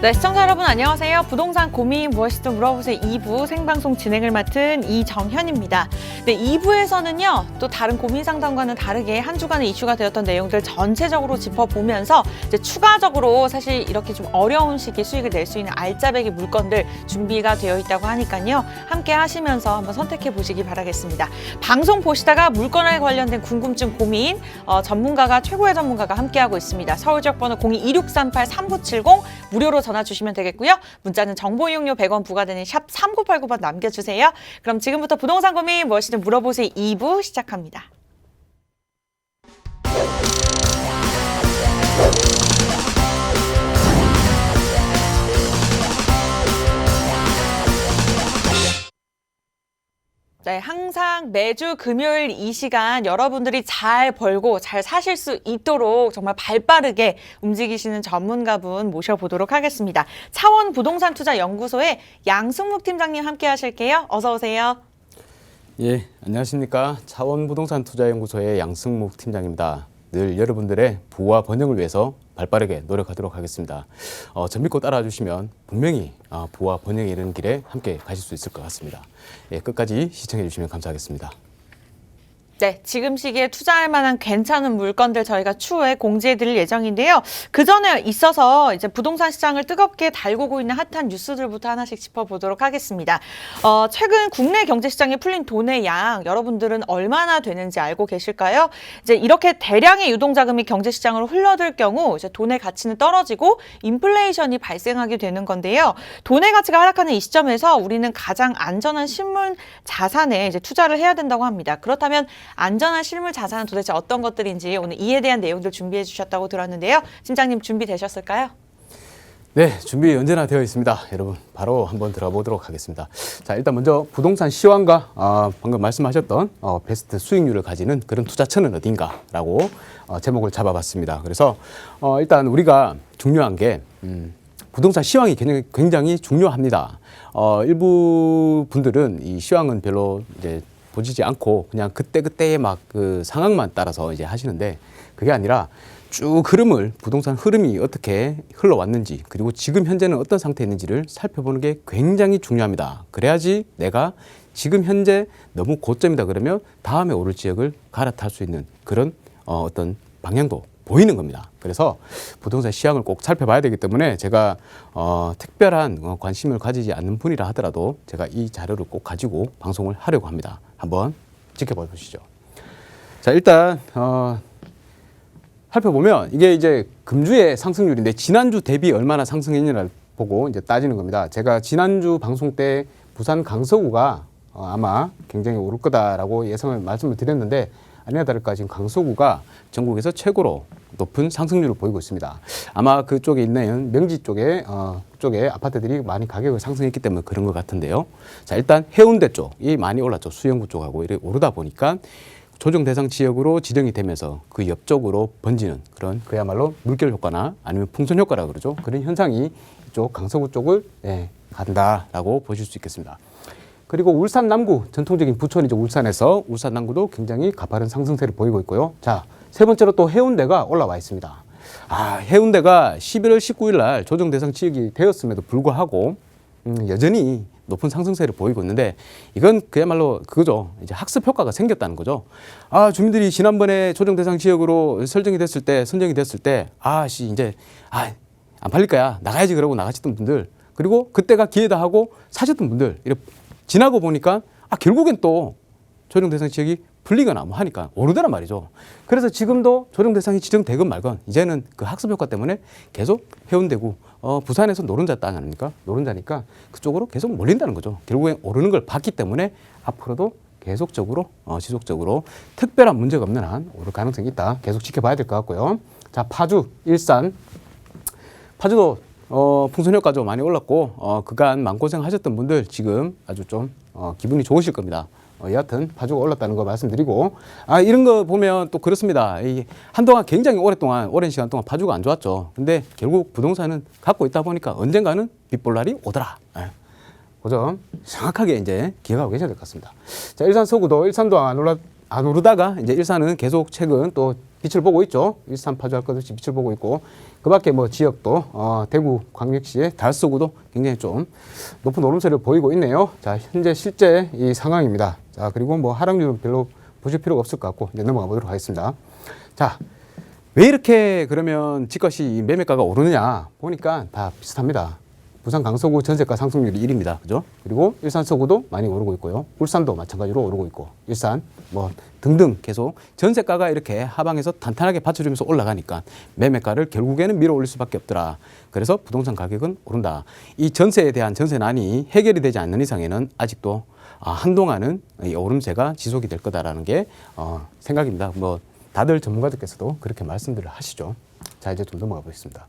네, 시청자 여러분 안녕하세요. 부동산 고민 무엇이든 물어보세요 2부 생방송 진행을 맡은 이정현입니다. 네, 2부에서는요. 또 다른 고민 상담과는 다르게 한 주간의 이슈가 되었던 내용들 전체적으로 짚어보면서 이제 추가적으로 사실 이렇게 좀 어려운 시기에 수익을 낼 수 있는 알짜배기 물건들 준비가 되어 있다고 하니까요. 함께 하시면서 한번 선택해 보시기 바라겠습니다. 방송 보시다가 물건에 관련된 궁금증 고민 전문가가 최고의 전문가가 함께하고 있습니다. 서울 지역번호 02-2638-3970 무료로 전화 주시면 되겠고요. 문자는 정보 이용료 100원 부과되는 샵 3989번 남겨주세요. 그럼 지금부터 부동산 고민 무엇이든 물어보세요 2부 시작합니다. 네, 항상 매주 금요일 이 시간 여러분들이 잘 벌고 잘 사실 수 있도록 정말 발빠르게 움직이시는 전문가분 모셔보도록 하겠습니다. 차원 부동산 투자 연구소의 양승묵 팀장님 함께 하실게요. 어서 오세요. 예, 안녕하십니까. 차원 부동산 투자 연구소의 양승묵 팀장입니다. 늘 여러분들의 부와 번영을 위해서 발빠르게 노력하도록 하겠습니다. 저 믿고 따라와 주시면 분명히 부와 번영에 이르는 길에 함께 가실 수 있을 것 같습니다. 예, 끝까지 시청해 주시면 감사하겠습니다. 네, 지금 시기에 투자할 만한 괜찮은 물건들 저희가 추후에 공지해 드릴 예정인데요. 그 전에 있어서 이제 부동산 시장을 뜨겁게 달구고 있는 핫한 뉴스들부터 하나씩 짚어보도록 하겠습니다. 최근 국내 경제 시장에 풀린 돈의 양 여러분들은 얼마나 되는지 알고 계실까요? 이제 이렇게 대량의 유동 자금이 경제 시장으로 흘러들 경우 이제 돈의 가치는 떨어지고 인플레이션이 발생하게 되는 건데요. 돈의 가치가 하락하는 이 시점에서 우리는 가장 안전한 실물 자산에 이제 투자를 해야 된다고 합니다. 그렇다면 안전한 실물 자산은 도대체 어떤 것들인지 오늘 이에 대한 내용들 준비해 주셨다고 들었는데요. 팀장님 준비되셨을까요? 네, 준비 언제나 되어 있습니다. 여러분 바로 한번 들어가 보도록 하겠습니다. 자, 일단 먼저 부동산 시황과 방금 말씀하셨던 베스트 수익률을 가지는 그런 투자처는 어딘가라고 제목을 잡아봤습니다. 그래서 일단 우리가 중요한 게 부동산 시황이 굉장히 중요합니다. 일부 분들은 이 시황은 별로 이제 보시지 않고 그냥 그때그때의 막 그 상황만 따라서 이제 하시는데 그게 아니라 쭉 흐름을 부동산 흐름이 어떻게 흘러왔는지 그리고 지금 현재는 어떤 상태에 있는지를 살펴보는 게 굉장히 중요합니다. 그래야지 내가 지금 현재 너무 고점이다 그러면 다음에 오를 지역을 갈아탈 수 있는 그런 어떤 방향도 보이는 겁니다. 그래서 부동산 시황을 꼭 살펴봐야 되기 때문에 제가 특별한 관심을 가지지 않는 분이라 하더라도 제가 이 자료를 꼭 가지고 방송을 하려고 합니다. 한번 지켜봐 보시죠. 자, 일단 살펴보면 이게 이제 금주의 상승률인데 지난주 대비 얼마나 상승했냐를 보고 이제 따지는 겁니다. 제가 지난주 방송 때 부산 강서구가 아마 굉장히 오를 거다라고 예상을 말씀을 드렸는데 아니나 다를까 지금 강서구가 전국에서 최고로 높은 상승률을 보이고 있습니다. 아마 그쪽에 있는 명지 쪽에 아파트들이 많이 가격을 상승했기 때문에 그런 것 같은데요. 자, 일단 해운대 쪽이 많이 올랐죠. 수영구 쪽하고 이렇게 오르다 보니까 조정 대상 지역으로 지정이 되면서 그 옆쪽으로 번지는 그런 그야말로 물결 효과나 아니면 풍선 효과라 그러죠. 그런 현상이 이쪽 강서구 쪽을 간다라고 보실 수 있겠습니다. 그리고 울산 남구, 전통적인 부촌이죠. 울산에서 울산 남구도 굉장히 가파른 상승세를 보이고 있고요. 자, 세 번째로 또 해운대가 올라와 있습니다. 해운대가 11월 19일 날 조정 대상 지역이 되었음에도 불구하고 여전히 높은 상승세를 보이고 있는데 이건 그야말로 그거죠. 이제 학습 효과가 생겼다는 거죠. 주민들이 지난번에 조정 대상 지역으로 선정이 됐을 때 이제 안 팔릴 거야. 나가야지 그러고 나가셨던 분들 그리고 그때가 기회다 하고 사셨던 분들 이렇게 지나고 보니까 결국엔 또 조정 대상 지역이 풀리거나 뭐 하니까 오르더란 말이죠. 그래서 지금도 조정 대상이 지정되건 말건 이제는 그 학습 효과 때문에 계속 해운대구 부산에서 노른자 땅 아닙니까? 노른자니까 그쪽으로 계속 몰린다는 거죠. 결국엔 오르는 걸 봤기 때문에 앞으로도 계속적으로 지속적으로 특별한 문제가 없는 한 오를 가능성이 있다. 계속 지켜봐야 될 것 같고요. 자, 파주, 일산. 파주도 풍선 효과도 많이 올랐고 그간 마음고생 하셨던 분들 지금 아주 좀 기분이 좋으실 겁니다. 여하튼 파주가 올랐다는 거 말씀드리고 이런 거 보면 또 그렇습니다. 한동안 굉장히 오랜 시간 동안 파주가 안 좋았죠. 근데 결국 부동산은 갖고 있다 보니까 언젠가는 빗볼날이 오더라. 그 점 정확하게 이제 기억하고 계셔야 될 것 같습니다. 자, 일산 서구도 일산도 안 오르다가 이제 일산은 계속 최근 또 빛을 보고 있죠. 일산 파주 할 것 없이 빛을 보고 있고 그 밖에 뭐 지역도 대구 광역시의 달서구도 굉장히 좀 높은 오름세를 보이고 있네요. 자, 현재 실제 이 상황입니다. 자, 그리고 뭐 하락률은 별로 보실 필요가 없을 것 같고 이제 넘어가 보도록 하겠습니다. 자, 왜 이렇게 그러면 집값이 이 매매가가 오르느냐 보니까 다 비슷합니다. 부산 강서구 전세가 상승률이 1위입니다. 그죠? 그리고 일산 서구도 많이 오르고 있고요. 울산도 마찬가지로 오르고 있고 일산 뭐 등등 계속 전세가가 이렇게 하방에서 탄탄하게 받쳐주면서 올라가니까 매매가를 결국에는 밀어 올릴 수밖에 없더라. 그래서 부동산 가격은 오른다. 이 전세에 대한 전세난이 해결이 되지 않는 이상에는 아직도 한동안은 이 오름세가 지속이 될 거다라는 게 생각입니다. 뭐 다들 전문가들께서도 그렇게 말씀들을 하시죠. 자, 이제 좀 넘어가 보겠습니다.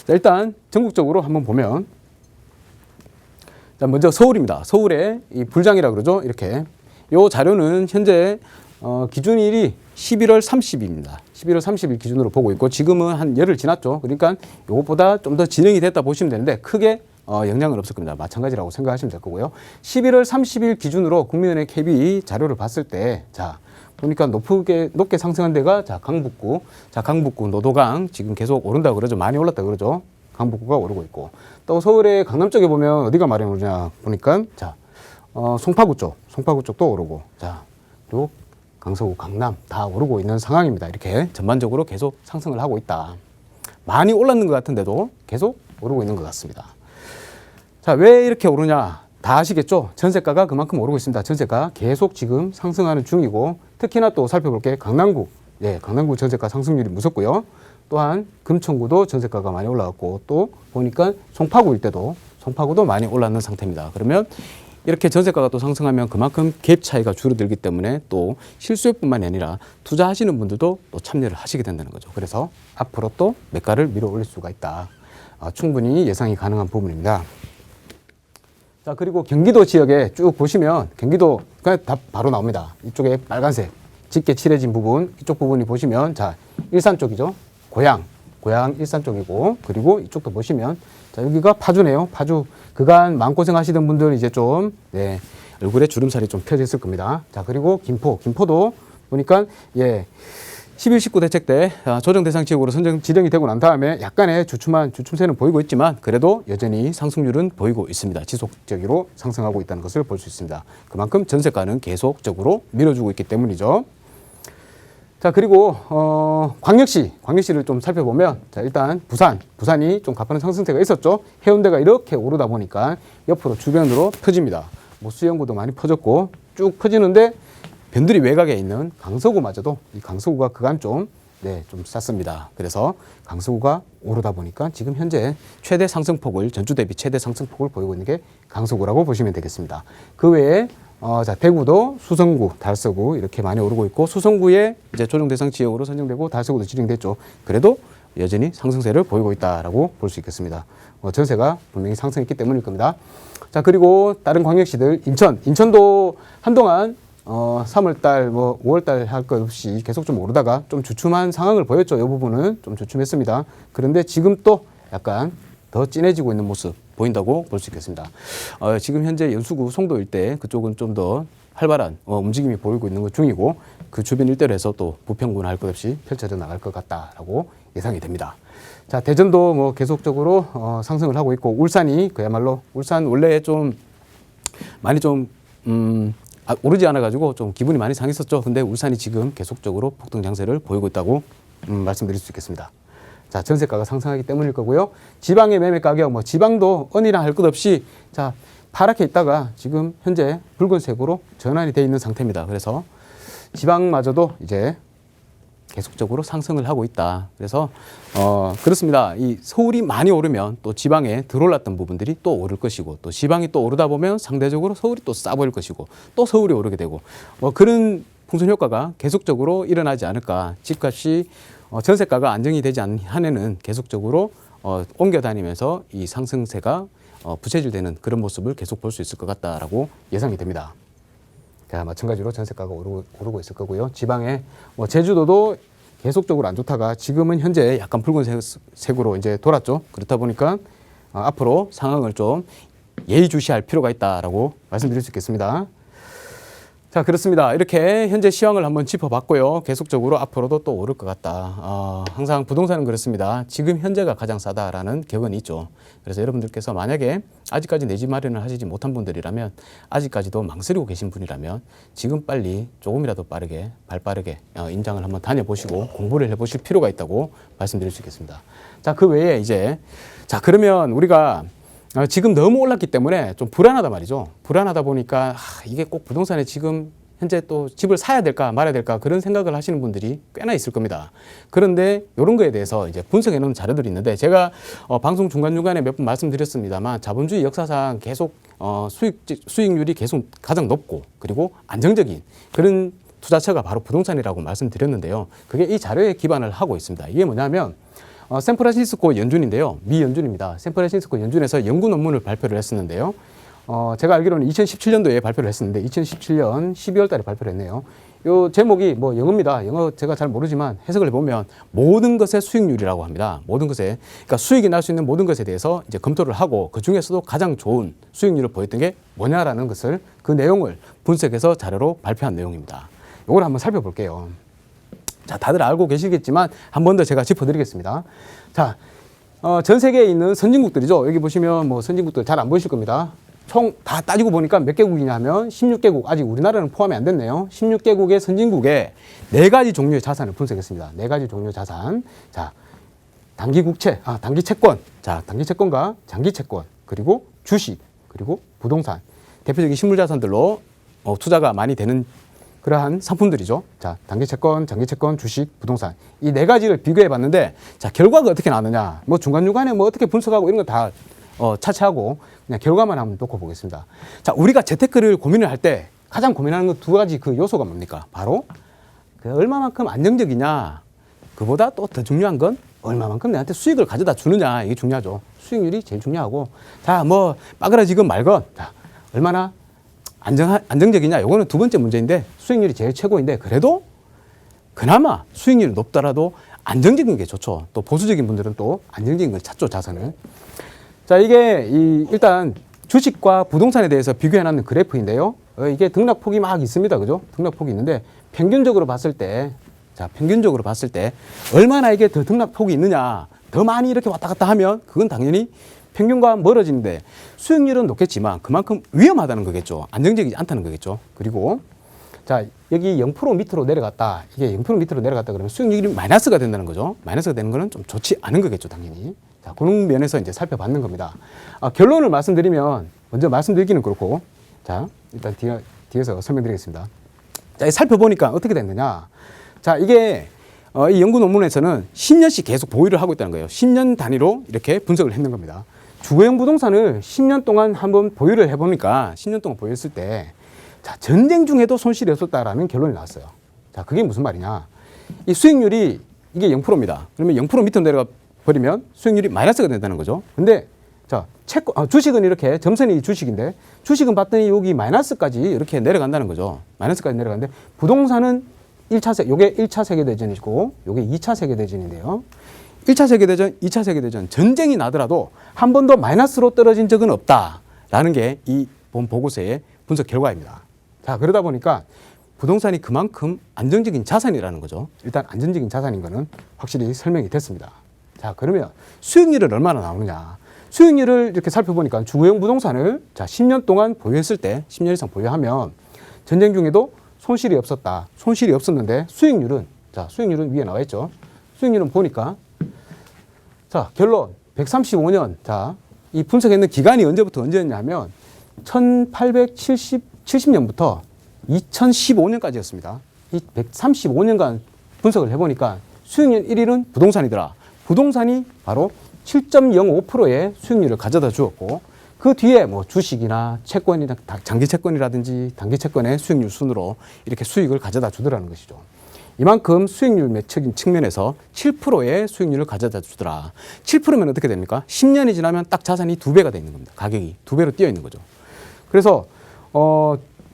자, 일단 전국적으로 한번 보면 자, 먼저 서울입니다. 서울의 이 불장이라 그러죠. 이렇게 요 자료는 현재 기준일이 11월 30일입니다. 11월 30일 기준으로 보고 있고 지금은 한 열흘 지났죠. 그러니까 요것보다 좀 더 진행이 됐다 보시면 되는데 크게 영향은 없을 겁니다. 마찬가지라고 생각하시면 될 거고요. 11월 30일 기준으로 국민은행 KB 자료를 봤을 때 자, 보니까 높게 상승한 데가 자, 강북구. 자, 강북구 노도강 지금 계속 오른다고 그러죠. 많이 올랐다 그러죠. 강북구가 오르고 있고. 또 서울의 강남 쪽에 보면 어디가 많이 오르냐 보니까 자, 송파구 쪽도 오르고. 자, 또 강서구, 강남 다 오르고 있는 상황입니다. 이렇게 전반적으로 계속 상승을 하고 있다. 많이 올랐는 것 같은데도 계속 오르고 있는 것 같습니다. 자, 왜 이렇게 오르냐? 다 아시겠죠? 전세가가 그만큼 오르고 있습니다. 전세가 계속 지금 상승하는 중이고 특히나 또 살펴볼 게 강남구. 예, 강남구 전세가 상승률이 무섭고요. 또한 금천구도 전세가가 많이 올라갔고 또 보니까 송파구 일대도 송파구도 많이 올랐는 상태입니다. 그러면 이렇게 전세가가 또 상승하면 그만큼 갭 차이가 줄어들기 때문에 또 실수요뿐만이 아니라 투자하시는 분들도 또 참여를 하시게 된다는 거죠. 그래서 앞으로 또 매가를 밀어 올릴 수가 있다. 충분히 예상이 가능한 부분입니다. 자, 그리고 경기도 지역에 쭉 보시면 경기도 그냥 다 바로 나옵니다. 이쪽에 빨간색 짙게 칠해진 부분, 이쪽 부분이 보시면 자, 일산 쪽이죠. 고양 일산 쪽이고 그리고 이쪽도 보시면 자, 여기가 파주네요. 파주 그간 마음고생 하시던 분들 이제 좀 네, 얼굴에 주름살이 좀 펴져 있을 겁니다. 자, 그리고 김포도 보니까 예, 11.19 대책 때 조정 대상 지역으로 지정이 되고 난 다음에 약간의 주춤세는 보이고 있지만 그래도 여전히 상승률은 보이고 있습니다. 지속적으로 상승하고 있다는 것을 볼 수 있습니다. 그만큼 전세가는 계속적으로 밀어주고 있기 때문이죠. 자, 그리고 광역시를 좀 살펴보면 자, 일단 부산이 좀 가파른 상승세가 있었죠. 해운대가 이렇게 오르다 보니까 옆으로 주변으로 퍼집니다. 뭐 수영구도 많이 퍼졌고 쭉 퍼지는데 변두리 외곽에 있는 강서구마저도 이 강서구가 그간 좀 쌌습니다. 그래서 강서구가 오르다 보니까 지금 현재 최대 상승폭을 전주 대비 최대 상승폭을 보이고 있는 게 강서구라고 보시면 되겠습니다. 그 외에 자, 대구도 수성구, 달서구 이렇게 많이 오르고 있고 수성구에 이제 조정 대상 지역으로 선정되고 달서구도 지정됐죠. 그래도 여전히 상승세를 보이고 있다라고 볼 수 있겠습니다. 전세가 분명히 상승했기 때문일 겁니다. 자, 그리고 다른 광역시들 인천도 한동안 3월달, 5월달 할 것 없이 계속 좀 오르다가 좀 주춤한 상황을 보였죠. 이 부분은 좀 주춤했습니다. 그런데 지금 또 약간 더 진해지고 있는 모습 보인다고 볼 수 있겠습니다. 지금 현재 연수구 송도 일대 그쪽은 좀 더 활발한 움직임이 보이고 있는 것 중이고 그 주변 일대로 해서 또 부평구는 할 것 없이 펼쳐져 나갈 것 같다라고 예상이 됩니다. 자, 대전도 뭐 계속적으로 상승을 하고 있고 울산이 그야말로 울산 원래 좀 많이 좀 오르지 않아가지고 좀 기분이 많이 상했었죠. 근데 울산이 지금 계속적으로 폭등 장세를 보이고 있다고 말씀드릴 수 있겠습니다. 자, 전세가가 상승하기 때문일 거고요. 지방의 매매 가격, 지방도 언이랑 할 것 없이 자, 파랗게 있다가 지금 현재 붉은색으로 전환이 되어 있는 상태입니다. 그래서 지방마저도 이제 계속적으로 상승을 하고 있다. 그래서 그렇습니다. 이 서울이 많이 오르면 또 지방에 들어올랐던 부분들이 또 오를 것이고 또 지방이 또 오르다 보면 상대적으로 서울이 또 싸 보일 것이고 또 서울이 오르게 되고 그런 풍선 효과가 계속적으로 일어나지 않을까. 집값이 전세가가 안정이 되지 않는 한에는 계속적으로 옮겨 다니면서 이 상승세가 부채질되는 그런 모습을 계속 볼 수 있을 것 같다라고 예상이 됩니다. 자, 마찬가지로 전세가가 오르고 있을 거고요. 지방에 제주도도 계속적으로 안 좋다가 지금은 현재 약간 붉은색으로 이제 돌았죠. 그렇다 보니까 앞으로 상황을 좀 예의주시할 필요가 있다라고 말씀드릴 수 있겠습니다. 자, 그렇습니다. 이렇게 현재 시황을 한번 짚어봤고요. 계속적으로 앞으로도 또 오를 것 같다. 항상 부동산은 그렇습니다. 지금 현재가 가장 싸다라는 격언이 있죠. 그래서 여러분들께서 만약에 아직까지 내 집 마련을 하시지 못한 분들이라면, 아직까지도 망설이고 계신 분이라면 지금 빨리 조금이라도 빠르게, 발빠르게 임장을 한번 다녀보시고 공부를 해보실 필요가 있다고 말씀드릴 수 있겠습니다. 자, 그 외에 이제, 자, 그러면 우리가 지금 너무 올랐기 때문에 좀 불안하다 말이죠. 불안하다 보니까 이게 꼭 부동산에 지금 현재 또 집을 사야 될까 말아야 될까 그런 생각을 하시는 분들이 꽤나 있을 겁니다. 그런데 이런 거에 대해서 이제 분석해 놓은 자료들이 있는데, 제가 방송 중간중간에 몇 번 말씀드렸습니다만, 자본주의 역사상 계속 수익률이 계속 가장 높고 그리고 안정적인 그런 투자처가 바로 부동산이라고 말씀드렸는데요. 그게 이 자료에 기반을 하고 있습니다. 이게 뭐냐면 샌프란시스코 연준인데요. 미 연준입니다. 샌프란시스코 연준에서 연구 논문을 발표를 했었는데요. 제가 알기로는 2017년도에 발표를 했었는데 2017년 12월 달에 발표를 했네요. 요 제목이 뭐 영어입니다. 영어 제가 잘 모르지만 해석을 해보면 모든 것의 수익률이라고 합니다. 모든 것에, 그러니까 수익이 날 수 있는 모든 것에 대해서 이제 검토를 하고 그 중에서도 가장 좋은 수익률을 보였던 게 뭐냐라는 것을, 그 내용을 분석해서 자료로 발표한 내용입니다. 요걸 한번 살펴볼게요. 자, 다들 알고 계시겠지만 한 번 더 제가 짚어드리겠습니다. 자, 전 세계에 있는 선진국들이죠. 여기 보시면 뭐 선진국들 잘 안 보이실 겁니다. 총 다 따지고 보니까 몇 개국이냐 하면 16개국, 아직 우리나라는 포함이 안 됐네요. 16개국의 선진국의 4가지 종류의 자산을 분석했습니다. 4가지 종류의 자산. 자, 단기 국채, 단기 채권. 자, 단기 채권과 장기 채권, 그리고 주식, 그리고 부동산. 대표적인 실물 자산들로 투자가 많이 되는 그러한 상품들이죠. 자, 단기 채권, 장기 채권, 주식, 부동산. 이 4가지를 비교해 봤는데, 자, 결과가 어떻게 나느냐. 뭐 중간중간에 뭐 어떻게 분석하고 이런 거 다 차치하고 그냥 결과만 한번 놓고 보겠습니다. 자, 우리가 재테크를 고민을 할 때 가장 고민하는 건 2가지 그 요소가 뭡니까? 바로 그 얼마만큼 안정적이냐. 그보다 또 더 중요한 건 얼마만큼 내한테 수익을 가져다 주느냐. 이게 중요하죠. 수익률이 제일 중요하고. 자, 뭐 빠그라지건 말건. 자, 얼마나 안정적이냐. 요거는 2번째 문제인데, 수익률이 제일 최고인데, 그래도 그나마 수익률이 높더라도 안정적인 게 좋죠. 또 보수적인 분들은 또 안정적인 걸 찾죠, 자산을. 자, 이게 일단 주식과 부동산에 대해서 비교해 놨는 그래프인데요. 이게 등락폭이 막 있습니다. 그죠? 등락폭이 있는데, 평균적으로 봤을 때, 자, 평균적으로 봤을 때 얼마나 이게 더 등락폭이 있느냐. 더 많이 이렇게 왔다 갔다 하면 그건 당연히 평균과 멀어지는데, 수익률은 높겠지만 그만큼 위험하다는 거겠죠. 안정적이지 않다는 거겠죠. 그리고 자, 여기 0% 밑으로 내려갔다. 이게 0% 밑으로 내려갔다 그러면 수익률이 마이너스가 된다는 거죠. 마이너스가 되는 거는 좀 좋지 않은 거겠죠, 당연히. 자, 그런 면에서 이제 살펴봤는 겁니다. 결론을 말씀드리면, 먼저 말씀드리기는 그렇고, 자, 일단 뒤에서 설명드리겠습니다. 자, 살펴보니까 어떻게 됐느냐. 자, 이게 이 연구 논문에서는 10년씩 계속 보유를 하고 있다는 거예요. 10년 단위로 이렇게 분석을 했는 겁니다. 주거용 부동산을 10년 동안 한번 보유를 해보니까, 10년 동안 보유했을 때, 자, 전쟁 중에도 손실이 없었다라는 결론이 나왔어요. 자, 그게 무슨 말이냐. 이 수익률이 이게 0%입니다. 그러면 0% 밑으로 내려가 버리면 수익률이 마이너스가 된다는 거죠. 근데 자, 주식은 이렇게 점선이 주식인데, 주식은 봤더니 여기 마이너스까지 이렇게 내려간다는 거죠. 마이너스까지 내려가는데, 부동산은 요게 1차 세계대전이고, 요게 2차 세계대전인데요. 1차 세계대전, 2차 세계대전, 전쟁이 나더라도 한 번도 마이너스로 떨어진 적은 없다라는 게 이 본 보고서의 분석 결과입니다. 자, 그러다 보니까 부동산이 그만큼 안정적인 자산이라는 거죠. 일단 안정적인 자산인 거는 확실히 설명이 됐습니다. 자, 그러면 수익률은 얼마나 나오느냐. 수익률을 이렇게 살펴보니까 주거용 부동산을 자, 10년 동안 보유했을 때, 10년 이상 보유하면 전쟁 중에도 손실이 없었다. 손실이 없었는데 수익률은, 자, 수익률은 위에 나와 있죠. 수익률은 보니까, 자, 결론 135년. 자, 이 분석했는 기간이 언제부터 언제였냐 하면 1870년부터 2015년까지였습니다. 이 135년간 분석을 해보니까 수익률 1위는 부동산이더라. 부동산이 바로 7.05%의 수익률을 가져다 주었고, 그 뒤에 뭐 주식이나 채권이나 장기 채권이라든지 단기 채권의 수익률 순으로 이렇게 수익을 가져다 주더라는 것이죠. 이만큼 수익률 매측인 측면에서 7%의 수익률을 가져다 주더라. 7%면 어떻게 됩니까? 10년이 지나면 딱 자산이 2배가 돼 있는 겁니다. 가격이 2배로 뛰어 있는 거죠. 그래서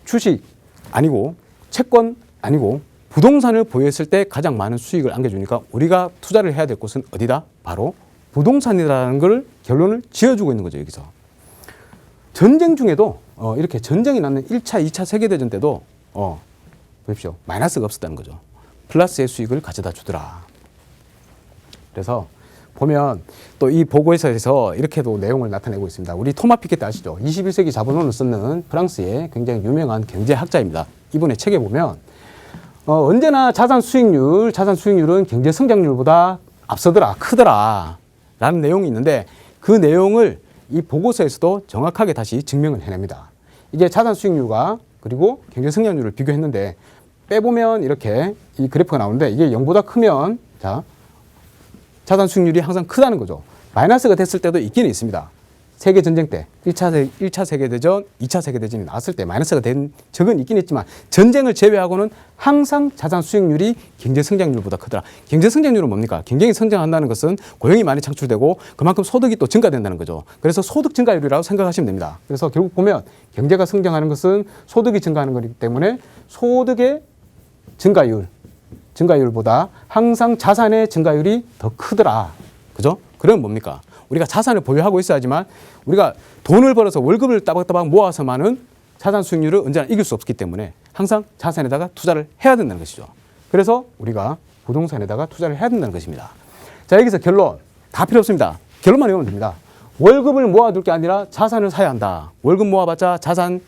주식 아니고 채권 아니고 부동산을 보유했을 때 가장 많은 수익을 안겨주니까 우리가 투자를 해야 될 곳은 어디다? 바로 부동산이라는 걸 결론을 지어주고 있는 거죠, 여기서. 전쟁 중에도 이렇게 전쟁이 났는 1차, 2차 세계대전 때도 보십시오. 마이너스가 없었다는 거죠. 플러스의 수익을 가져다 주더라. 그래서 보면 또 이 보고서에서 이렇게도 내용을 나타내고 있습니다. 우리 토마 피케티 아시죠? 21세기 자본론을 쓰는 프랑스의 굉장히 유명한 경제학자입니다. 이분의 책에 보면 언제나 자산 수익률은 경제 성장률보다 앞서더라, 크더라 라는 내용이 있는데 그 내용을 이 보고서에서도 정확하게 다시 증명을 해냅니다. 이게 자산 수익률과 그리고 경제 성장률을 비교했는데 빼보면 이렇게 이 그래프가 나오는데 이게 0보다 크면 자산 수익률이 항상 크다는 거죠. 마이너스가 됐을 때도 있기는 있습니다. 세계전쟁 때 1차 세계대전, 2차 세계대전이 나왔을 때 마이너스가 된 적은 있긴 있지만 전쟁을 제외하고는 항상 자산 수익률이 경제 성장률보다 크더라. 경제 성장률은 뭡니까? 경쟁이 성장한다는 것은 고용이 많이 창출되고 그만큼 소득이 또 증가된다는 거죠. 그래서 소득 증가율이라고 생각하시면 됩니다. 그래서 결국 보면 경제가 성장하는 것은 소득이 증가하는 거기 때문에 소득의 증가율보다 항상 자산의 증가율이 더 크더라. 그죠? 그럼 뭡니까? 우리가 자산을 보유하고 있어야지만 우리가 돈을 벌어서 월급을 따박따박 모아서만은 자산 수익률을 언제나 이길 수 없기 때문에 항상 자산에다가 투자를 해야 된다는 것이죠. 그래서 우리가 부동산에다가 투자를 해야 된다는 것입니다. 자, 여기서 결론 다 필요 없습니다. 결론만 외우면 됩니다. 월급을 모아둘 게 아니라 자산을 사야 한다. 월급 모아봤자 자산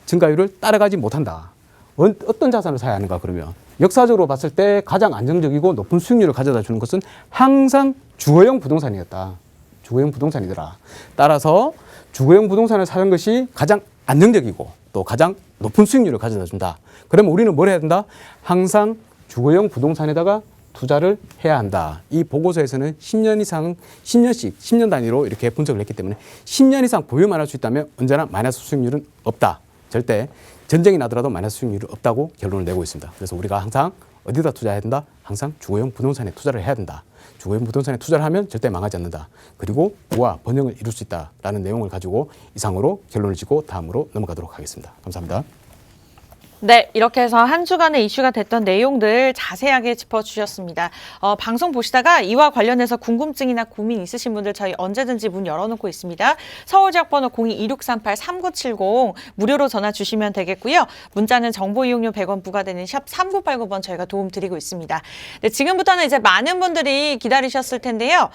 증가율을 따라가지 못한다. 어떤 자산을 사야 하는가 그러면 역사적으로 봤을 때 가장 안정적이고 높은 수익률을 가져다 주는 것은 항상 주거용 부동산이었다. 주거용 부동산이더라. 따라서 주거용 부동산을 사는 것이 가장 안정적이고 또 가장 높은 수익률을 가져다 준다. 그러면 우리는 뭘 해야 된다? 항상 주거용 부동산에다가 투자를 해야 한다. 이 보고서에서는 10년 이상, 10년 단위로 이렇게 분석을 했기 때문에 10년 이상 보유만 할 수 있다면 언제나 마이너스 수익률은 없다. 절대 전쟁이 나더라도 마이너스 수익률이 없다고 결론을 내고 있습니다. 그래서 우리가 항상 어디다 투자해야 된다? 항상 주거용 부동산에 투자를 해야 된다. 주거용 부동산에 투자를 하면 절대 망하지 않는다. 그리고 부와 번영을 이룰 수 있다라는 내용을 가지고 이상으로 결론을 짓고 다음으로 넘어가도록 하겠습니다. 감사합니다. 네, 이렇게 해서 한 주간의 이슈가 됐던 내용들 자세하게 짚어주셨습니다. 방송 보시다가 이와 관련해서 궁금증이나 고민 있으신 분들 저희 언제든지 문 열어놓고 있습니다. 서울지역번호 02-2638-3970 무료로 전화 주시면 되겠고요. 문자는 정보 이용료 100원 부과되는 샵 3989번 저희가 도움 드리고 있습니다. 네, 지금부터는 이제 많은 분들이 기다리셨을 텐데요.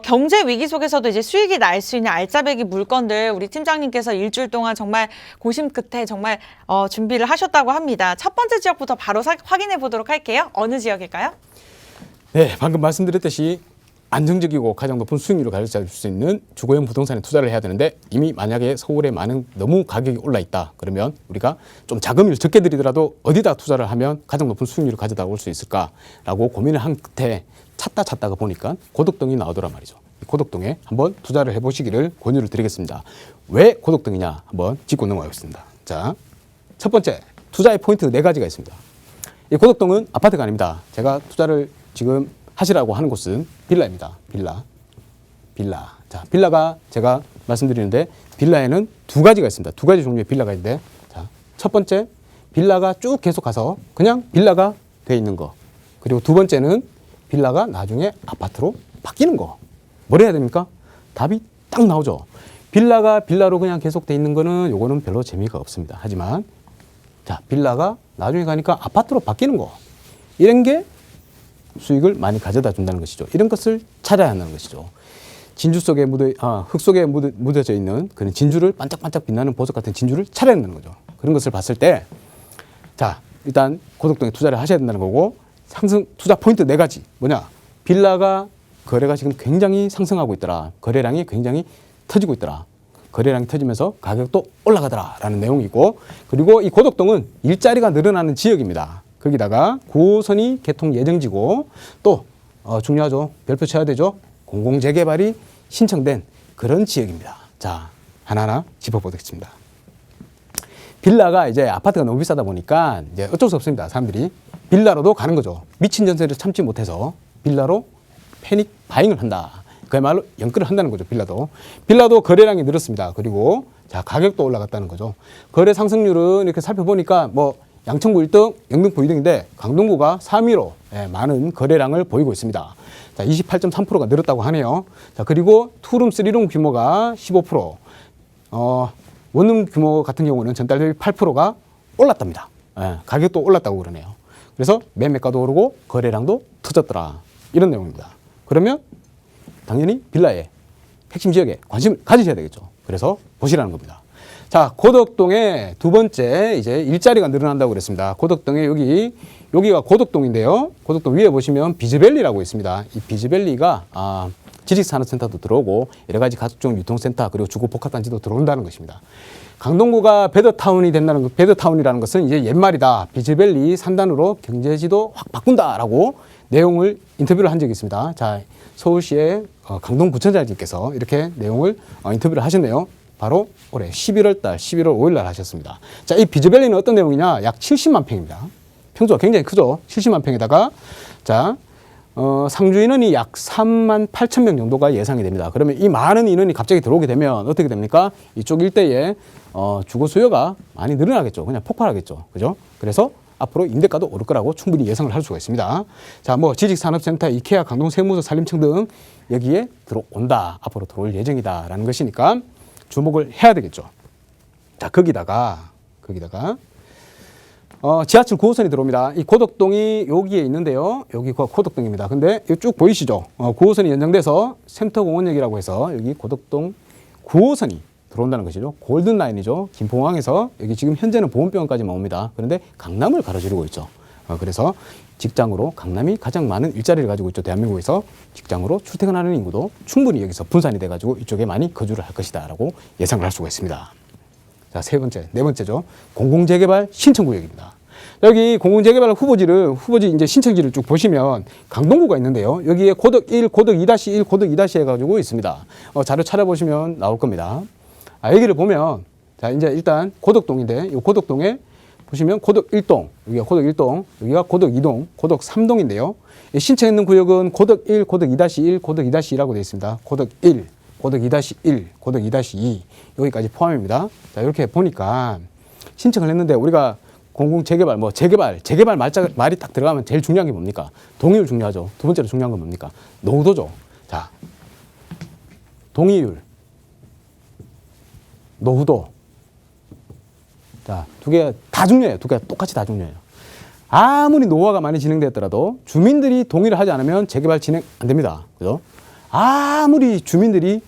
경제 위기 속에서도 이제 수익이 날 수 있는 알짜배기 물건들 우리 팀장님께서 일주일 동안 정말 고심 끝에 정말 준비를 하셨다고 합니다. 첫 번째 지역부터 바로 확인해 보도록 할게요. 어느 지역일까요? 네, 방금 말씀드렸듯이 안정적이고 가장 높은 수익률을 가져다 줄 수 있는 주거용 부동산에 투자를 해야 되는데 이미 만약에 서울에 너무 가격이 올라 있다. 그러면 우리가 좀 자금을 적게 들이더라도 어디다 투자를 하면 가장 높은 수익률을 가져다 올 수 있을까라고 고민을 한 끝에 찾다가 보니까 고덕동이 나오더란 말이죠. 고덕동에 한번 투자를 해보시기를 권유를 드리겠습니다. 왜 고덕동이냐 한번 짚고 넘어가겠습니다. 자, 첫 번째 투자의 포인트 4가지가 있습니다. 이 고덕동은 아파트가 아닙니다. 제가 투자를 지금 하시라고 하는 곳은 빌라입니다. 빌라. 자, 빌라가 제가 말씀드리는데 빌라에는 2가지가 있습니다. 2가지 종류의 빌라가 있는데 자, 첫 번째 빌라가 쭉 계속 가서 그냥 빌라가 돼 있는 거. 그리고 두 번째는 빌라가 나중에 아파트로 바뀌는 거. 뭘 해야 됩니까? 답이 딱 나오죠. 빌라가 빌라로 그냥 계속 돼 있는 거는 요거는 별로 재미가 없습니다. 하지만 자, 빌라가 나중에 가니까 아파트로 바뀌는 거. 이런 게 수익을 많이 가져다 준다는 것이죠. 이런 것을 찾아야 한다는 것이죠. 진주 속에 흙 속에 묻어져 있는 그런 진주를 반짝반짝 빛나는 보석 같은 진주를 찾아야 한다는 거죠. 그런 것을 봤을 때 자, 일단 고덕동에 투자를 하셔야 된다는 거고 상승 투자 포인트 4가지. 뭐냐? 빌라가 거래가 지금 굉장히 상승하고 있더라. 거래량이 굉장히 터지고 있더라. 거래량이 터지면서 가격도 올라가더라 라는 내용이고 그리고 이 고덕동은 일자리가 늘어나는 지역입니다. 거기다가 9호선이 개통 예정지고 또 중요하죠. 별표 쳐야 되죠. 공공재개발이 신청된 그런 지역입니다. 자, 하나하나 짚어보겠습니다. 빌라가 이제 아파트가 너무 비싸다 보니까 이제 어쩔 수 없습니다. 사람들이 빌라로도 가는 거죠. 미친 전세를 참지 못해서 빌라로 패닉 바잉을 한다. 그야말로 연끌을 한다는 거죠. 빌라도 거래량이 늘었습니다. 그리고 자, 가격도 올라갔다는 거죠. 거래 상승률은 이렇게 살펴보니까 뭐 양천구 1등, 영등포 2등인데 강동구가 3위로 많은 거래량을 보이고 있습니다. 자, 28.3%가 늘었다고 하네요. 자, 그리고 투룸, 쓰리룸 규모가 15%, 원룸 규모 같은 경우는 전달 대비 8%가 올랐답니다. 가격도 올랐다고 그러네요. 그래서 매매가도 오르고 거래량도 터졌더라. 이런 내용입니다. 그러면 당연히 빌라의 핵심 지역에 관심을 가지셔야 되겠죠. 그래서 보시라는 겁니다. 자, 고덕동의 두 번째 이제 일자리가 늘어난다고 그랬습니다. 고덕동에 여기가 고덕동인데요. 고덕동 위에 보시면 비즈밸리라고 있습니다. 이 비즈밸리가 지식산업센터도 들어오고 여러 가지 각종 유통센터 그리고 주거 복합단지도 들어온다는 것입니다. 강동구가 베더타운이라는 것은 이제 옛말이다. 비즈밸리 3단으로 경제지도 확 바꾼다라고 내용을 인터뷰를 한 적이 있습니다. 자, 서울시의 강동구청장님께서 이렇게 내용을 인터뷰를 하셨네요. 바로 올해 11월 5일 날 하셨습니다. 자, 이 비즈밸리는 어떤 내용이냐? 약 70만 평입니다. 평수가 굉장히 크죠. 70만 평에다가 자, 상주 인원이 약 3만 8천 명 정도가 예상이 됩니다. 그러면 이 많은 인원이 갑자기 들어오게 되면 어떻게 됩니까? 이쪽 일대에 주거 수요가 많이 늘어나겠죠. 그냥 폭발하겠죠. 그죠? 그래서 앞으로 임대가도 오를 거라고 충분히 예상을 할 수가 있습니다. 자, 뭐 지식산업센터, 이케아, 강동세무서, 산림청 등 여기에 들어온다. 앞으로 들어올 예정이다라는 것이니까 주목을 해야 되겠죠. 자, 거기다가 지하철 9호선이 들어옵니다. 이 고덕동이 여기에 있는데요. 여기가 고덕동입니다. 근데 쭉 보이시죠? 9호선이 연장돼서 센터공원역이라고 해서 여기 고덕동 9호선이 들어온다는 것이죠. 골든라인이죠. 김포공항에서 여기 지금 현재는 보훈병원까지만 옵니다. 그런데 강남을 가로지르고 있죠. 그래서 직장으로 강남이 가장 많은 일자리를 가지고 있죠. 대한민국에서 직장으로 출퇴근하는 인구도 충분히 여기서 분산이 돼가지고 이쪽에 많이 거주를 할 것이다라고 예상을 할 수가 있습니다. 자, 네 번째죠. 공공재개발 신청구역입니다. 여기 공공재개발 후보지 이제 신청지를 쭉 보시면 강동구가 있는데요. 여기에 고덕 1, 고덕 2-1, 고덕 2- 해가지고 있습니다. 자료 찾아보시면 나올 겁니다. 여기를 보면, 자, 이제 일단 고덕동인데, 이 고덕동에 보시면 고덕 1동, 여기가 고덕 1동, 여기가 고덕 2동, 고덕 3동인데요. 신청했는 구역은 고덕 1, 고덕 2-1, 고덕 2-2라고 되어 있습니다. 고덕 1, 고덕 2-1, 고덕 2-2, 여기까지 포함입니다. 자, 이렇게 보니까 신청을 했는데 우리가 공공재개발, 재개발 말이 딱 들어가면 제일 중요한 게 뭡니까? 동의율 중요하죠. 두 번째로 중요한 건 뭡니까? 노후도죠. 자, 동의율, 노후도. 자, 두 개가 다 중요해요. 두 개가 똑같이 다 중요해요. 아무리 노후화가 많이 진행됐더라도 주민들이 동의를 하지 않으면 재개발 진행 안 됩니다. 그죠? 아무리 주민들이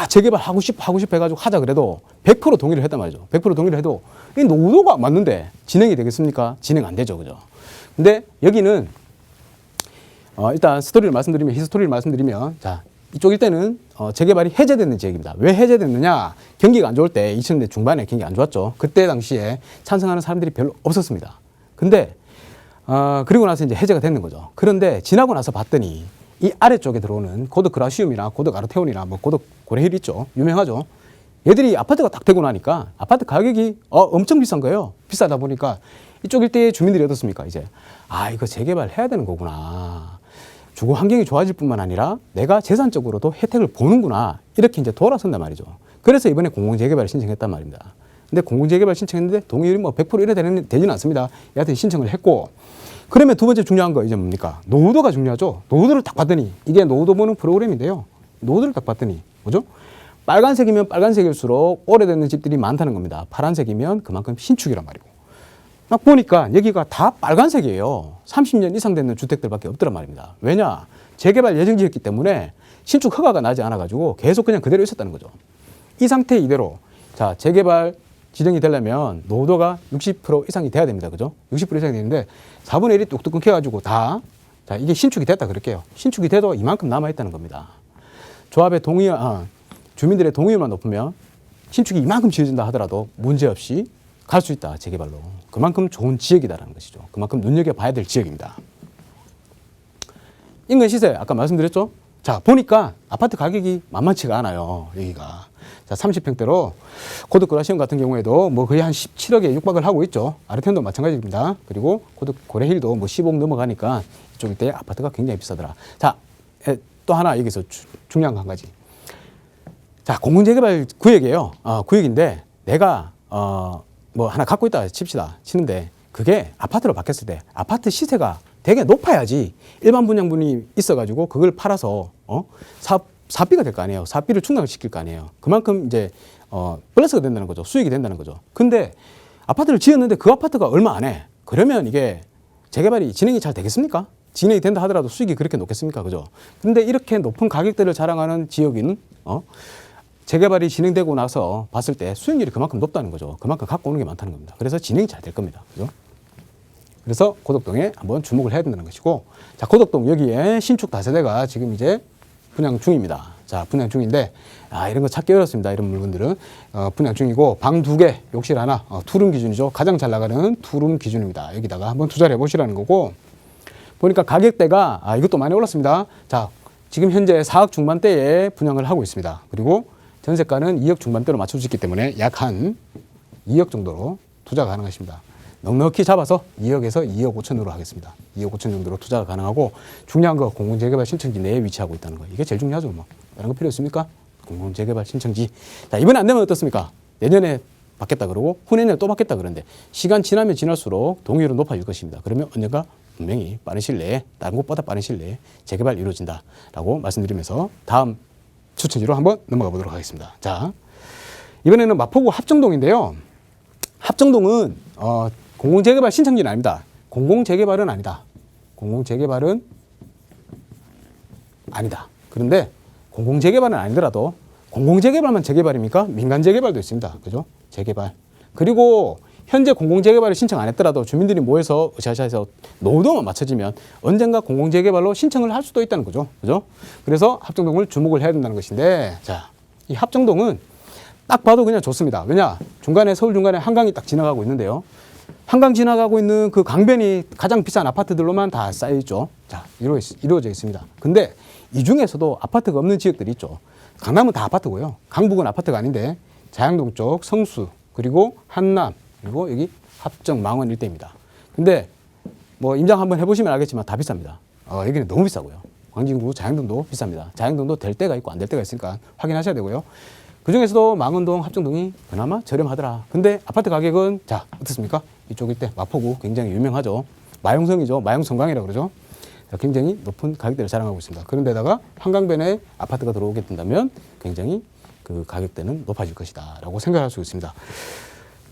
재개발 하고 싶 해가지고 하자 그래도 100% 동의를 했단 말이죠. 100% 동의를 해도 이 노후도가 맞는데 진행이 되겠습니까? 진행 안 되죠. 그죠? 근데 여기는 일단 히스토리를 말씀드리면 자, 이쪽 일대는 재개발이 해제되는 지역입니다. 왜 해제됐느냐? 경기가 안 좋을 때 2000년대 중반에 경기가 안 좋았죠. 그때 당시에 찬성하는 사람들이 별로 없었습니다. 근데 그리고 나서 이제 해제가 되는 거죠. 그런데 지나고 나서 봤더니 이 아래쪽에 들어오는 고덕 그라시움이나 고덕 아르테온이나 뭐 고덕 고레힐 있죠. 유명하죠. 얘들이 아파트가 딱 되고 나니까 아파트 가격이 엄청 비싼 거예요. 비싸다 보니까 이쪽 일대의 주민들이 어떻습니까? 이제 이거 재개발 해야 되는 거구나. 주거 환경이 좋아질 뿐만 아니라 내가 재산적으로도 혜택을 보는구나. 이렇게 이제 돌아선단 말이죠. 그래서 이번에 공공재개발을 신청했단 말입니다. 근데 공공재개발 신청했는데 동의율이 뭐 100% 이래 되지는 않습니다. 여하튼 신청을 했고, 그러면 두 번째 중요한 거 이제 뭡니까? 노후도가 중요하죠. 노후도를 딱 봤더니 이게 노후도 보는 프로그램인데요. 노후도를 딱 봤더니 뭐죠? 빨간색이면 빨간색일수록 오래된 집들이 많다는 겁니다. 파란색이면 그만큼 신축이란 말이고. 딱 보니까 여기가 다 빨간색이에요. 30년 이상 되는 주택들밖에 없더란 말입니다. 왜냐? 재개발 예정지였기 때문에 신축 허가가 나지 않아가지고 계속 그냥 그대로 있었다는 거죠. 이 상태 이대로 자, 재개발 지정이 되려면 노후도가 60% 이상이 돼야 됩니다. 그죠? 60% 이상이 되는데 4분의 1이 뚝뚝 끊겨가지고 자, 이게 신축이 됐다 그럴게요. 신축이 돼도 이만큼 남아있다는 겁니다. 조합의 주민들의 동의율만 높으면 신축이 이만큼 지어진다 하더라도 문제없이 갈 수 있다. 재개발로. 그만큼 좋은 지역이다라는 것이죠. 그만큼 눈여겨봐야 될 지역입니다. 인근 시세 아까 말씀드렸죠? 자, 보니까 아파트 가격이 만만치가 않아요. 여기가. 자, 30평대로 고덕 그라시움 같은 경우에도 뭐 거의 한 17억에 육박을 하고 있죠. 아르텐도 마찬가지입니다. 그리고 고덕 고레힐도 뭐 15억 넘어가니까 이쪽 일대 아파트가 굉장히 비싸더라. 자, 또 하나 여기서 중요한 거 한 가지. 자, 공공재개발 구역이에요. 구역인데 내가 뭐 하나 갖고 있다 치는데 그게 아파트로 바뀌었을 때 아파트 시세가 되게 높아야지 일반 분양분이 있어가지고 그걸 팔아서 사업비가 될 거 아니에요. 사업비를 충당을 시킬 거 아니에요. 그만큼 이제 플러스가 된다는 거죠. 수익이 된다는 거죠. 근데 아파트를 지었는데 그 아파트가 얼마 안 해. 그러면 이게 재개발이 진행이 잘 되겠습니까? 진행이 된다 하더라도 수익이 그렇게 높겠습니까? 그죠? 근데 이렇게 높은 가격대를 자랑하는 지역인, 재개발이 진행되고 나서 봤을 때 수익률이 그만큼 높다는 거죠. 그만큼 갖고 오는 게 많다는 겁니다. 그래서 진행이 잘 될 겁니다. 그죠? 그래서 고덕동에 한번 주목을 해야 된다는 것이고, 자, 고덕동 여기에 신축 다세대가 지금 이제 분양 중입니다. 자, 분양 중인데, 이런 거 찾기 어렵습니다. 이런 물건들은. 분양 중이고, 방 2개, 욕실 하나, 투룸 기준이죠. 가장 잘 나가는 투룸 기준입니다. 여기다가 한번 투자를 해보시라는 거고, 보니까 가격대가, 이것도 많이 올랐습니다. 자, 지금 현재 4억 중반대에 분양을 하고 있습니다. 그리고 전세가는 2억 중반대로 맞출 수 있기 때문에 약 한 2억 정도로 투자가 가능하십니다. 넉넉히 잡아서 2억에서 2억 5천으로 하겠습니다. 2억 5천 정도로 투자가 가능하고, 중요한 거 공공재개발 신청지 내에 위치하고 있다는 거. 이게 제일 중요하죠. 뭐 다른 거 필요 있습니까? 공공재개발 신청지. 자, 이번에 안 되면 어떻습니까? 내년에 받겠다 그러고 후내년에 또 받겠다 그러는데, 시간 지나면 지날수록 동의율은 높아질 것입니다. 그러면 언젠가 분명히 빠른 시일 내에, 다른 곳보다 빠른 시일 내에 재개발 이루어진다라고 말씀드리면서 다음 추천지로 한번 넘어가 보도록 하겠습니다. 자, 이번에는 마포구 합정동인데요. 합정동은 공공재개발 신청지는 아닙니다. 공공재개발은 아니다. 공공재개발은 아니다. 그런데 공공재개발은 아니더라도, 공공재개발만 재개발입니까? 민간재개발도 있습니다. 그죠? 재개발. 그리고 현재 공공재개발을 신청 안 했더라도 주민들이 모여서 으쌰으쌰해서 노후도만 맞춰지면 언젠가 공공재개발로 신청을 할 수도 있다는 거죠. 그죠? 그래서 합정동을 주목을 해야 된다는 것인데, 자, 이 합정동은 딱 봐도 그냥 좋습니다. 왜냐? 중간에, 서울 중간에 한강이 딱 지나가고 있는데요. 한강 지나가고 있는 그 강변이 가장 비싼 아파트들로만 다 쌓여있죠. 자, 이루어져 있습니다. 근데 이 중에서도 아파트가 없는 지역들이 있죠. 강남은 다 아파트고요. 강북은 아파트가 아닌데, 자양동 쪽, 성수, 그리고 한남, 그리고 여기 합정, 망원 일대입니다. 근데 뭐 임장 한번 해보시면 알겠지만 다 비쌉니다. 여기는 너무 비싸고요. 광진구, 자양동도 비쌉니다. 자양동도 될 때가 있고 안 될 때가 있으니까 확인하셔야 되고요. 그 중에서도 망원동, 합정동이 그나마 저렴하더라. 근데 아파트 가격은, 자, 어떻습니까? 이쪽 일대 마포구 굉장히 유명하죠. 마용성이죠. 마용성강이라고 그러죠. 굉장히 높은 가격대를 자랑하고 있습니다. 그런데다가 한강변에 아파트가 들어오게 된다면 굉장히 그 가격대는 높아질 것이다 라고 생각할 수 있습니다.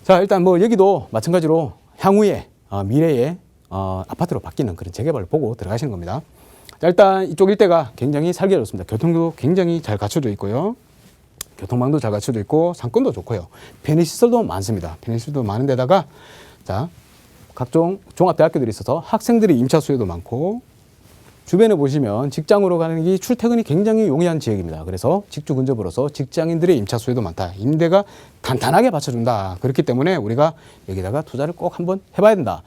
자, 일단 뭐 여기도 마찬가지로 향후에, 미래에 아파트로 바뀌는 그런 재개발을 보고 들어가시는 겁니다. 자, 일단 이쪽 일대가 굉장히 살기 좋습니다. 교통도 굉장히 잘 갖춰져 있고요. 교통망도 잘 갖춰져 있고 상권도 좋고요. 편의시설도 많습니다. 편의시설도 많은 데다가, 자, 각종 종합대학교들이 있어서 학생들의 임차 수요도 많고, 주변에 보시면 직장으로 가는 게 출퇴근이 굉장히 용이한 지역입니다. 그래서 직주 근접으로서 직장인들의 임차 수요도 많다. 임대가 탄탄하게 받쳐준다. 그렇기 때문에 우리가 여기다가 투자를 꼭 한번 해봐야 된다.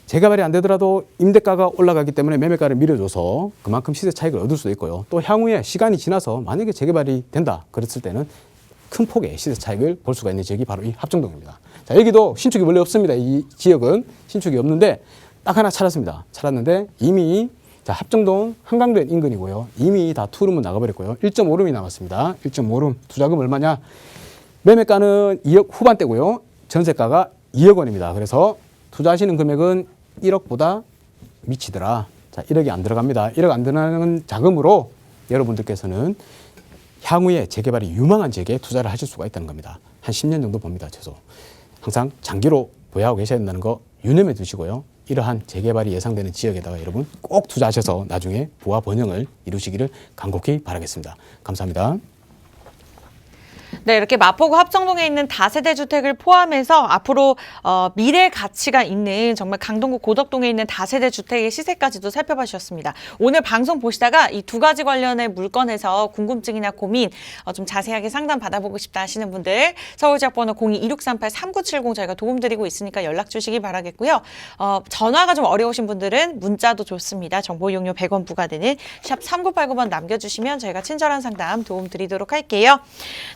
재개발이 안 되더라도 임대가가 올라가기 때문에 매매가를 밀어줘서 그만큼 시세 차익을 얻을 수도 있고요. 또 향후에 시간이 지나서 만약에 재개발이 된다. 그랬을 때는 큰 폭의 시세 차익을 볼 수가 있는 지역이 바로 이 합정동입니다. 자, 여기도 신축이 원래 없습니다. 이 지역은 신축이 없는데 딱 하나 찾았습니다. 찾았는데 이미, 자, 합정동 한강변 인근이고요. 이미 다 투룸은 나가버렸고요. 1.5룸이 남았습니다. 1.5룸 투자금 얼마냐? 매매가는 2억 후반대고요. 전세가가 2억 원입니다. 그래서 투자하시는 금액은 1억보다 미치더라. 자, 1억이 안 들어갑니다. 1억 안 들어가는 자금으로 여러분들께서는 향후에 재개발이 유망한 지역에 투자를 하실 수가 있다는 겁니다. 한 10년 정도 봅니다. 최소. 항상 장기로 보유하고 계셔야 된다는 거 유념해 두시고요. 이러한 재개발이 예상되는 지역에다가 여러분 꼭 투자하셔서 나중에 부와 번영을 이루시기를 간곡히 바라겠습니다. 감사합니다. 네, 이렇게 마포구 합정동에 있는 다세대 주택을 포함해서 앞으로 미래 가치가 있는 정말 강동구 고덕동에 있는 다세대 주택의 시세까지도 살펴봐 주셨습니다. 오늘 방송 보시다가 이 두 가지 관련의 물건에서 궁금증이나 고민 좀 자세하게 상담 받아보고 싶다 하시는 분들 서울지역번호 02-2638-3970 저희가 도움드리고 있으니까 연락 주시기 바라겠고요. 전화가 좀 어려우신 분들은 문자도 좋습니다. 정보 이용료 100원 부과되는 샵 3989번 남겨주시면 저희가 친절한 상담 도움드리도록 할게요.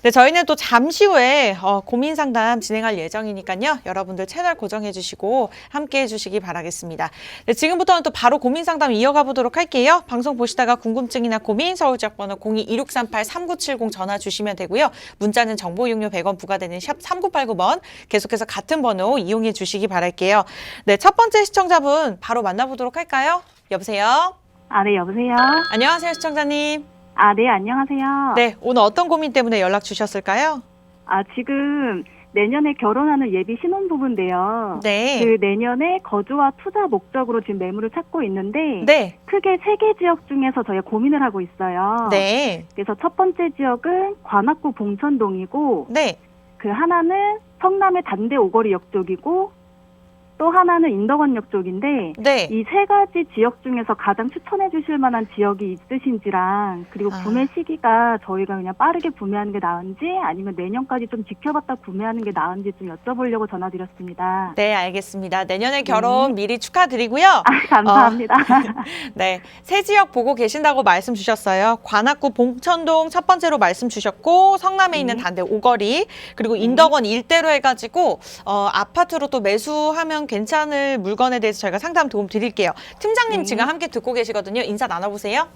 네, 저희는 또 잠시 후에 고민 상담 진행할 예정이니까요. 여러분들 채널 고정해 주시고 함께 해주시기 바라겠습니다. 네, 지금부터는 또 바로 고민 상담 이어가 보도록 할게요. 방송 보시다가 궁금증이나 고민 서울지역번호 02-2638-3970 전화 주시면 되고요. 문자는 정보 이용료 100원 부과되는 샵 3989번 계속해서 같은 번호 이용해 주시기 바랄게요. 네, 첫 번째 시청자분 바로 만나보도록 할까요? 여보세요? 네, 여보세요? 안녕하세요, 시청자님. 네, 안녕하세요. 네, 오늘 어떤 고민 때문에 연락 주셨을까요? 지금 내년에 결혼하는 예비 신혼부부인데요. 네. 그 내년에 거주와 투자 목적으로 지금 매물을 찾고 있는데 네. 크게 3개 지역 중에서 저희가 고민을 하고 있어요. 네. 그래서 첫 번째 지역은 관악구 봉천동이고 네. 그 하나는 성남의 단대 오거리역 쪽이고 또 하나는 인덕원역 쪽인데 네. 이 3가지 지역 중에서 가장 추천해 주실 만한 지역이 있으신지랑 그리고 아. 구매 시기가 저희가 그냥 빠르게 구매하는 게 나은지 아니면 내년까지 좀 지켜봤다 구매하는 게 나은지 좀 여쭤보려고 전화드렸습니다. 네, 알겠습니다. 내년에 결혼 미리 축하드리고요. 아, 감사합니다. 네, 새 지역 보고 계신다고 말씀 주셨어요. 관악구 봉천동 첫 번째로 말씀 주셨고 성남에 있는 단대 오거리 그리고 인덕원 일대로 해가지고 아파트로 또 매수하면 괜찮을 물건에 대해서 저희가 상담 도움 드릴게요. 팀장님 지금 함께 듣고 계시거든요. 인사 나눠보세요.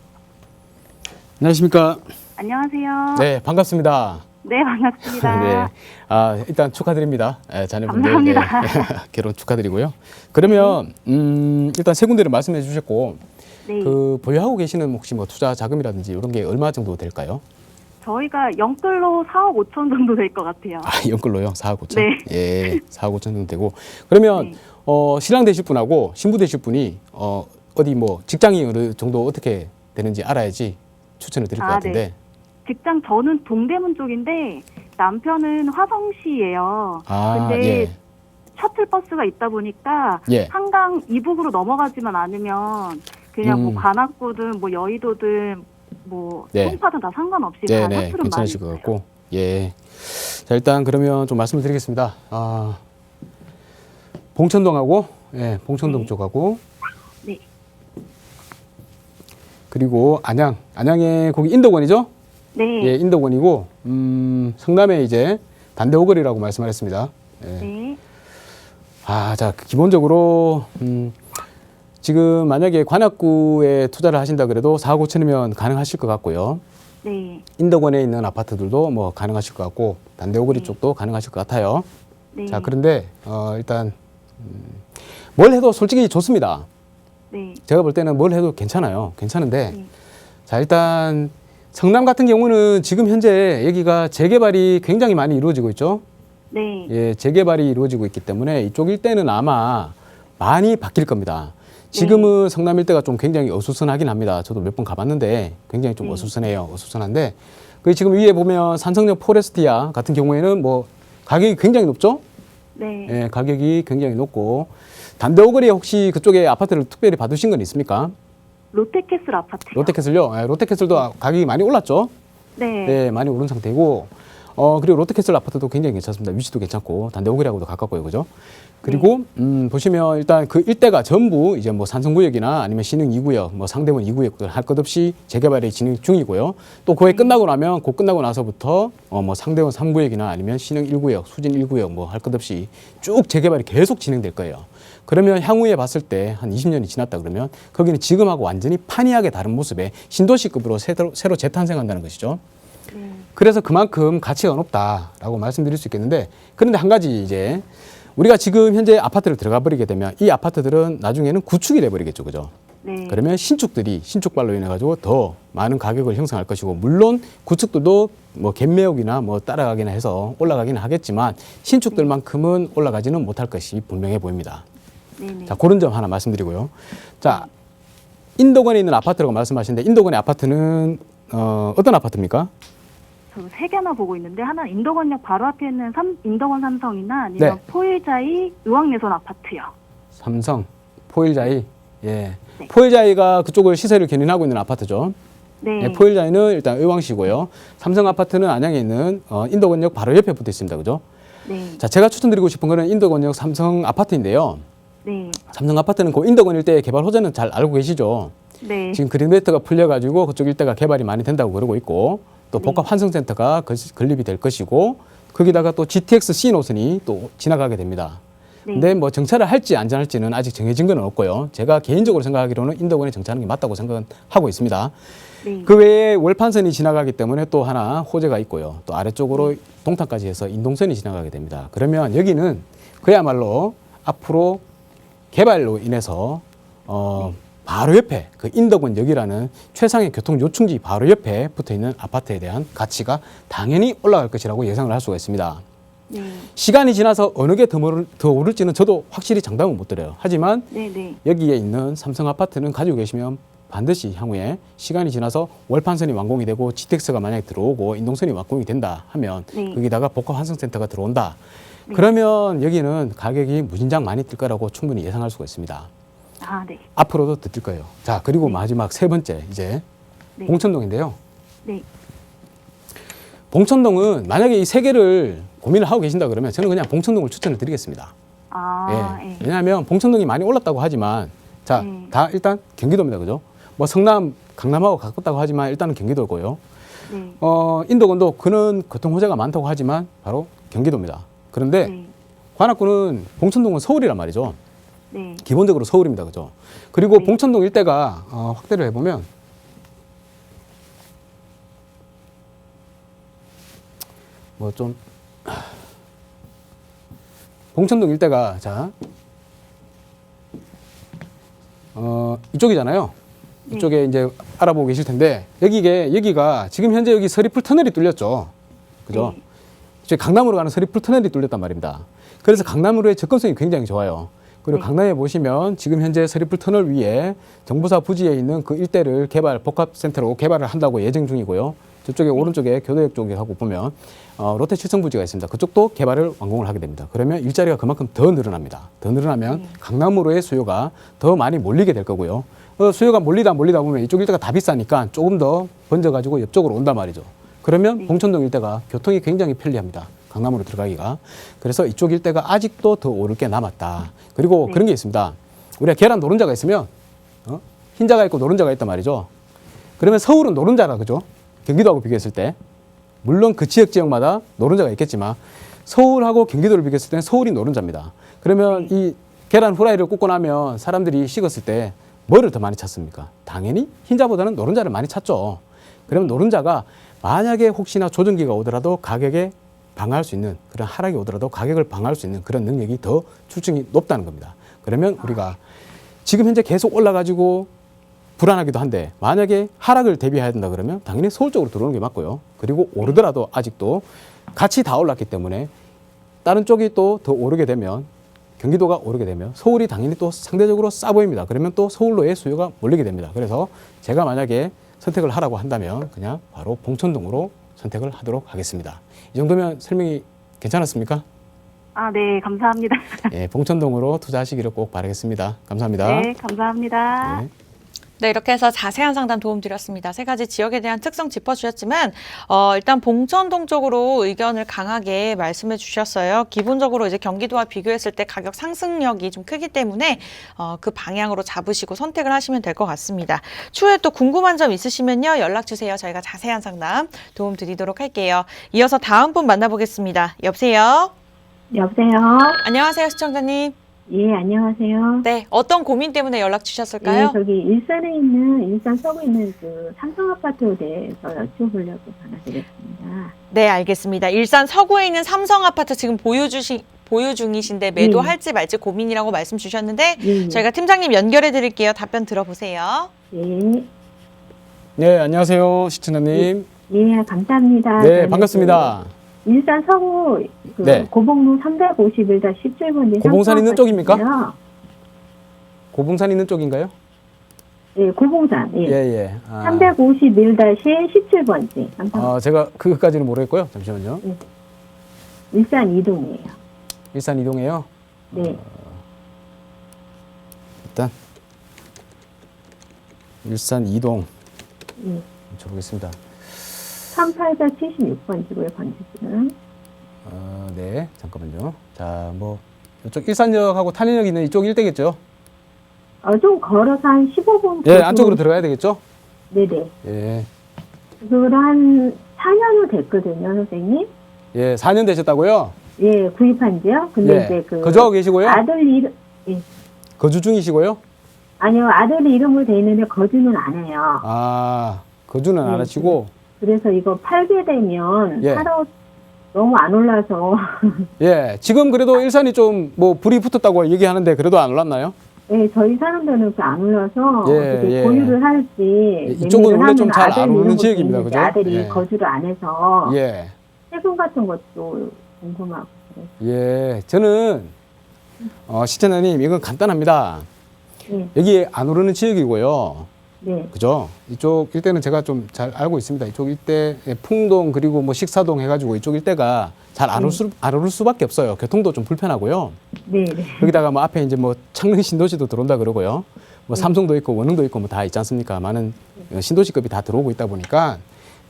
안녕하십니까? 안녕하세요. 네, 반갑습니다. 네, 반갑습니다. 네. 일단 축하드립니다. 자녀분들 감사합니다. 네, 결혼 축하드리고요. 그러면 일단 세 군데를 말씀해 주셨고 네. 그 보유하고 계시는 혹시 뭐 투자 자금이라든지 이런 게 얼마 정도 될까요? 저희가 영끌로 4억 5천 정도 될 것 같아요. 연끌로요? 4억 5천? 네. 예, 4억 5천 정도 되고. 그러면 네. 신랑 되실 분하고 신부 되실 분이 어디 뭐 직장이 어느 정도 어떻게 되는지 알아야지 추천을 드릴 것 같은데. 네. 직장 저는 동대문 쪽인데 남편은 화성시예요. 근데 예. 셔틀버스가 있다 보니까 예. 한강 이북으로 넘어가지만 않으면 그냥 뭐 관악구든 뭐 여의도든 뭐 네. 송파든 다 상관없이 다 네네, 셔틀은 많이 괜찮으실 것 있어요. 같고. 예. 자, 일단 그러면 좀 말씀을 드리겠습니다. 봉천동하고, 예, 봉천동 네. 쪽하고, 네. 그리고 안양에 거기 인덕원이죠? 네. 예, 인덕원이고, 성남에 이제 단대오거리라고 말씀하셨습니다. 예. 네. 자, 기본적으로, 지금 만약에 관악구에 투자를 하신다 그래도 4억 5천이면 가능하실 것 같고요. 네. 인덕원에 있는 아파트들도 뭐 가능하실 것 같고, 단대오거리 쪽도 가능하실 것 같아요. 네. 자, 그런데, 일단, 뭘 해도 솔직히 좋습니다. 네. 제가 볼 때는 뭘 해도 괜찮아요. 괜찮은데, 네. 자, 일단, 성남 같은 경우는 지금 현재 여기가 재개발이 굉장히 많이 이루어지고 있죠. 네. 예, 재개발이 이루어지고 있기 때문에 이쪽 일대는 아마 많이 바뀔 겁니다. 지금은 성남 일대가 좀 굉장히 어수선하긴 합니다. 저도 몇 번 가봤는데 굉장히 좀 어수선해요. 어수선한데, 그 지금 위에 보면 산성역 포레스티아 같은 경우에는 뭐 가격이 굉장히 높죠? 네. 예, 가격이 굉장히 높고, 단대오거리에 혹시 그쪽에 아파트를 특별히 받으신 건 있습니까? 롯데캐슬 아파트요. 롯데캐슬요? 예, 롯데캐슬도 가격이 많이 올랐죠? 네. 네, 많이 오른 상태이고, 그리고 롯데캐슬 아파트도 굉장히 괜찮습니다. 위치도 괜찮고, 단대오거리하고도 가깝고요, 그죠? 그리고, 보시면 일단 그 일대가 전부 이제 뭐 산성구역이나 아니면 신흥 2구역, 뭐 상대원 2구역 할 것 없이 재개발이 진행 중이고요. 또 그게 끝나고 나면, 그 끝나고 나서부터 뭐 상대원 3구역이나 아니면 신흥 1구역, 수진 1구역 뭐 할 것 없이 쭉 재개발이 계속 진행될 거예요. 그러면 향후에 봤을 때 한 20년이 지났다 그러면 거기는 지금하고 완전히 판이하게 다른 모습의 신도시급으로 새로 재탄생한다는 것이죠. 네. 그래서 그만큼 가치가 높다라고 말씀드릴 수 있겠는데, 그런데 한 가지 이제 우리가 지금 현재 아파트를 들어가 버리게 되면 이 아파트들은 나중에는 구축이 돼 버리겠죠, 그죠? 네. 그러면 신축발로 인해 가지고 더 많은 가격을 형성할 것이고, 물론 구축들도 뭐 갭매혹이나 뭐 따라가기나 해서 올라가기는 하겠지만 신축들만큼은 올라가지는 못할 것이 분명해 보입니다. 네네. 자, 그런 점 하나 말씀드리고요. 자, 인덕원에 있는 아파트라고 말씀하시는데, 인덕원의 아파트는 어떤 아파트입니까? 저 3개나 보고 있는데 하나는 인덕원역 바로 앞에 있는 인덕원 삼성이나 아니면 네. 포일자이 의왕내선 아파트요. 삼성, 포일자이. 예. 네. 포일자이가 그쪽을 시세를 견인하고 있는 아파트죠. 네. 예, 포일자이는 일단 의왕시고요. 삼성 아파트는 안양에 있는 인덕원역 바로 옆에 붙어 있습니다. 그죠? 네. 자, 제가 추천드리고 싶은 거는 인덕원역 삼성 아파트인데요. 네. 삼성 아파트는 그 인덕원 일대 개발 호재는 잘 알고 계시죠? 네. 지금 그린벨트가 풀려가지고 그쪽 일대가 개발이 많이 된다고 그러고 있고, 또 복합 환승센터가 건립이 될 것이고, 거기다가 또 GTX C 노선이 또 지나가게 됩니다. 네. 근데 뭐 정차를 할지 안 할지는 아직 정해진 건 없고요. 제가 개인적으로 생각하기로는 인덕원에 정차하는 게 맞다고 생각하고 있습니다. 네. 그 외에 월판선이 지나가기 때문에 또 하나 호재가 있고요. 또 아래쪽으로 동탄까지 해서 인동선이 지나가게 됩니다. 그러면 여기는 그야말로 앞으로 개발로 인해서 바로 옆에 그 인덕원역이라는 최상의 교통 요충지 바로 옆에 붙어 있는 아파트에 대한 가치가 당연히 올라갈 것이라고 예상을 할 수가 있습니다. 네. 시간이 지나서 어느 게 더 오를지는 저도 확실히 장담은 못 드려요. 하지만 네네. 여기에 있는 삼성 아파트는 가지고 계시면 반드시 향후에 시간이 지나서 월판선이 완공이 되고 GTX가 만약에 들어오고 인동선이 완공이 된다 하면 네. 거기다가 복합환승센터가 들어온다. 네. 그러면 여기는 가격이 무진장 많이 뛸 거라고 충분히 예상할 수가 있습니다. 아, 네. 앞으로도 더 뛸 거예요. 자, 그리고 네. 마지막 세 번째 이제 네. 봉천동인데요. 네. 봉천동은 만약에 이 세 개를 고민을 하고 계신다 그러면 저는 그냥 봉천동을 추천을 드리겠습니다. 아, 예. 예. 왜냐하면 봉천동이 많이 올랐다고 하지만 자, 네. 다 일단 경기도입니다. 그죠? 뭐 성남, 강남하고 가깝다고 하지만 일단은 경기도고요. 네. 인도군도 그는 교통 호재가 많다고 하지만 바로 경기도입니다. 그런데 네. 관악구는 봉천동은 서울이란 말이죠. 네. 기본적으로 서울입니다. 그죠? 그리고 네. 봉천동 일대가 확대를 해보면 뭐 좀 봉천동 일대가 자 이쪽이잖아요. 네. 이쪽에 이제 알아보고 계실 텐데 여기가 지금 현재 여기 서리풀 터널이 뚫렸죠. 그죠? 네. 이제 강남으로 가는 서리풀 터널이 뚫렸단 말입니다. 그래서 강남으로의 접근성이 굉장히 좋아요. 그리고 네. 강남에 보시면 지금 현재 서리풀 터널 위에 정부사 부지에 있는 그 일대를 복합센터로 개발을 한다고 예정 중이고요. 저쪽에 오른쪽에 교도역 쪽에 하고 보면 롯데 칠성 부지가 있습니다. 그쪽도 개발을 완공을 하게 됩니다. 그러면 일자리가 그만큼 더 늘어납니다. 더 늘어나면 강남으로의 수요가 더 많이 몰리게 될 거고요. 수요가 몰리다 보면 이쪽 일대가 다 비싸니까 조금 더 번져가지고 옆쪽으로 온단 말이죠. 그러면 봉천동 일대가 교통이 굉장히 편리합니다. 강남으로 들어가기가. 그래서 이쪽 일대가 아직도 더 오를 게 남았다. 그리고 그런 게 있습니다. 우리가 계란 노른자가 있으면 흰자가 있고 노른자가 있단 말이죠. 그러면 서울은 노른자라 그죠? 경기도하고 비교했을 때. 물론 그 지역마다 노른자가 있겠지만 서울하고 경기도를 비교했을 때는 서울이 노른자입니다. 그러면 이 계란 후라이를 굽고 나면 사람들이 식었을 때 뭐를 더 많이 찾습니까? 당연히 흰자보다는 노른자를 많이 찾죠. 그러면 노른자가 만약에 혹시나 조정기가 오더라도 가격에 방어할 수 있는 그런 하락이 오더라도 가격을 방어할 수 있는 그런 능력이 더 출중이 높다는 겁니다. 그러면 우리가 지금 현재 계속 올라가지고 불안하기도 한데 만약에 하락을 대비해야 된다 그러면 당연히 서울 쪽으로 들어오는 게 맞고요. 그리고 오르더라도 아직도 같이 다 올랐기 때문에 다른 쪽이 또 더 오르게 되면 경기도가 오르게 되면 서울이 당연히 또 상대적으로 싸 보입니다. 그러면 또 서울로의 수요가 몰리게 됩니다. 그래서 제가 만약에 선택을 하라고 한다면 그냥 바로 봉천동으로 선택을 하도록 하겠습니다. 이 정도면 설명이 괜찮았습니까? 아, 네. 감사합니다. 예, 봉천동으로 투자하시기를 꼭 바라겠습니다. 감사합니다. 네. 감사합니다. 네. 네, 이렇게 해서 자세한 상담 도움 드렸습니다. 세 가지 지역에 대한 특성 짚어주셨지만 일단 봉천동 쪽으로 의견을 강하게 말씀해 주셨어요. 기본적으로 이제 경기도와 비교했을 때 가격 상승력이 좀 크기 때문에 그 방향으로 잡으시고 선택을 하시면 될 것 같습니다. 추후에 또 궁금한 점 있으시면요. 연락 주세요. 저희가 자세한 상담 도움 드리도록 할게요. 이어서 다음 분 만나보겠습니다. 여보세요? 여보세요? 안녕하세요, 시청자님. 예, 안녕하세요. 네, 어떤 고민 때문에 연락 주셨을까요? 예, 저기 일산 서구에 있는 그 삼성 아파트에 대해서 여쭤보려고 전화드렸습니다. 네, 알겠습니다. 일산 서구에 있는 삼성 아파트 지금 보유 중이신데 매도할지 말지 고민이라고 말씀 주셨는데 예, 저희가 팀장님 연결해 드릴게요. 답변 들어보세요. 예, 네, 안녕하세요, 시청자님. 예, 감사합니다. 네, 저는 반갑습니다. 그 일산 서구 그 네. 고봉로 351-17번지 고봉산 있는 쪽입니까? 고봉산 있는 쪽인가요? 예, 고봉산. 예. 예. 351-17번지. 제가 그것까지는 모르겠고요. 잠시만요. 일산 이동이에요. 일산 이동해요. 네. 일단 일산 이동 예. 쳐보겠습니다. 3876번지고요, 번지수는. 네, 잠깐만요. 자, 뭐 이쪽 일산역하고 탄현역 있는 이쪽 일대겠죠? 좀 걸어서 한 15분. 예, 안쪽으로 들어가야 되겠죠? 네네. 예, 그걸 한 4년은 됐거든요, 선생님. 예, 4년 되셨다고요? 예, 구입한 지요. 근데 예, 이제 그. 거주하고 계시고요? 아들 이름, 예. 거주 중이시고요? 아니요, 아들 이름으로 돼 있는데 거주는 안 해요. 거주는 안 네, 하시고? 그래서 이거 팔게 되면 예. 사러 너무 안 올라서. 예, 지금 그래도 일산이 좀 뭐 불이 붙었다고 얘기하는데 그래도 안 올랐나요? 예, 저희 사람들은 안 올라서 예, 어떻게 예. 보유를 할지. 이쪽은 매매를 원래 좀 하면 잘 안 아들 오는 이름으로 지역입니다, 돼 있는데 그죠? 아들이 예. 거주를 안 해서 예. 세금 같은 것도 궁금하고. 예, 저는 시청자님 이건 간단합니다. 네. 여기 안 오르는 지역이고요. 네. 그죠? 이쪽 일대는 제가 좀 잘 알고 있습니다. 이쪽 일대 풍동 그리고 뭐 식사동 해가지고 이쪽 일대가 잘 안 오를 수밖에 없어요. 교통도 좀 불편하고요. 네. 네. 여기다가 뭐 앞에 이제 뭐 창릉 신도시도 들어온다 그러고요. 뭐 삼성도 있고 원흥도 있고 뭐 다 있지 않습니까? 많은 신도시급이 다 들어오고 있다 보니까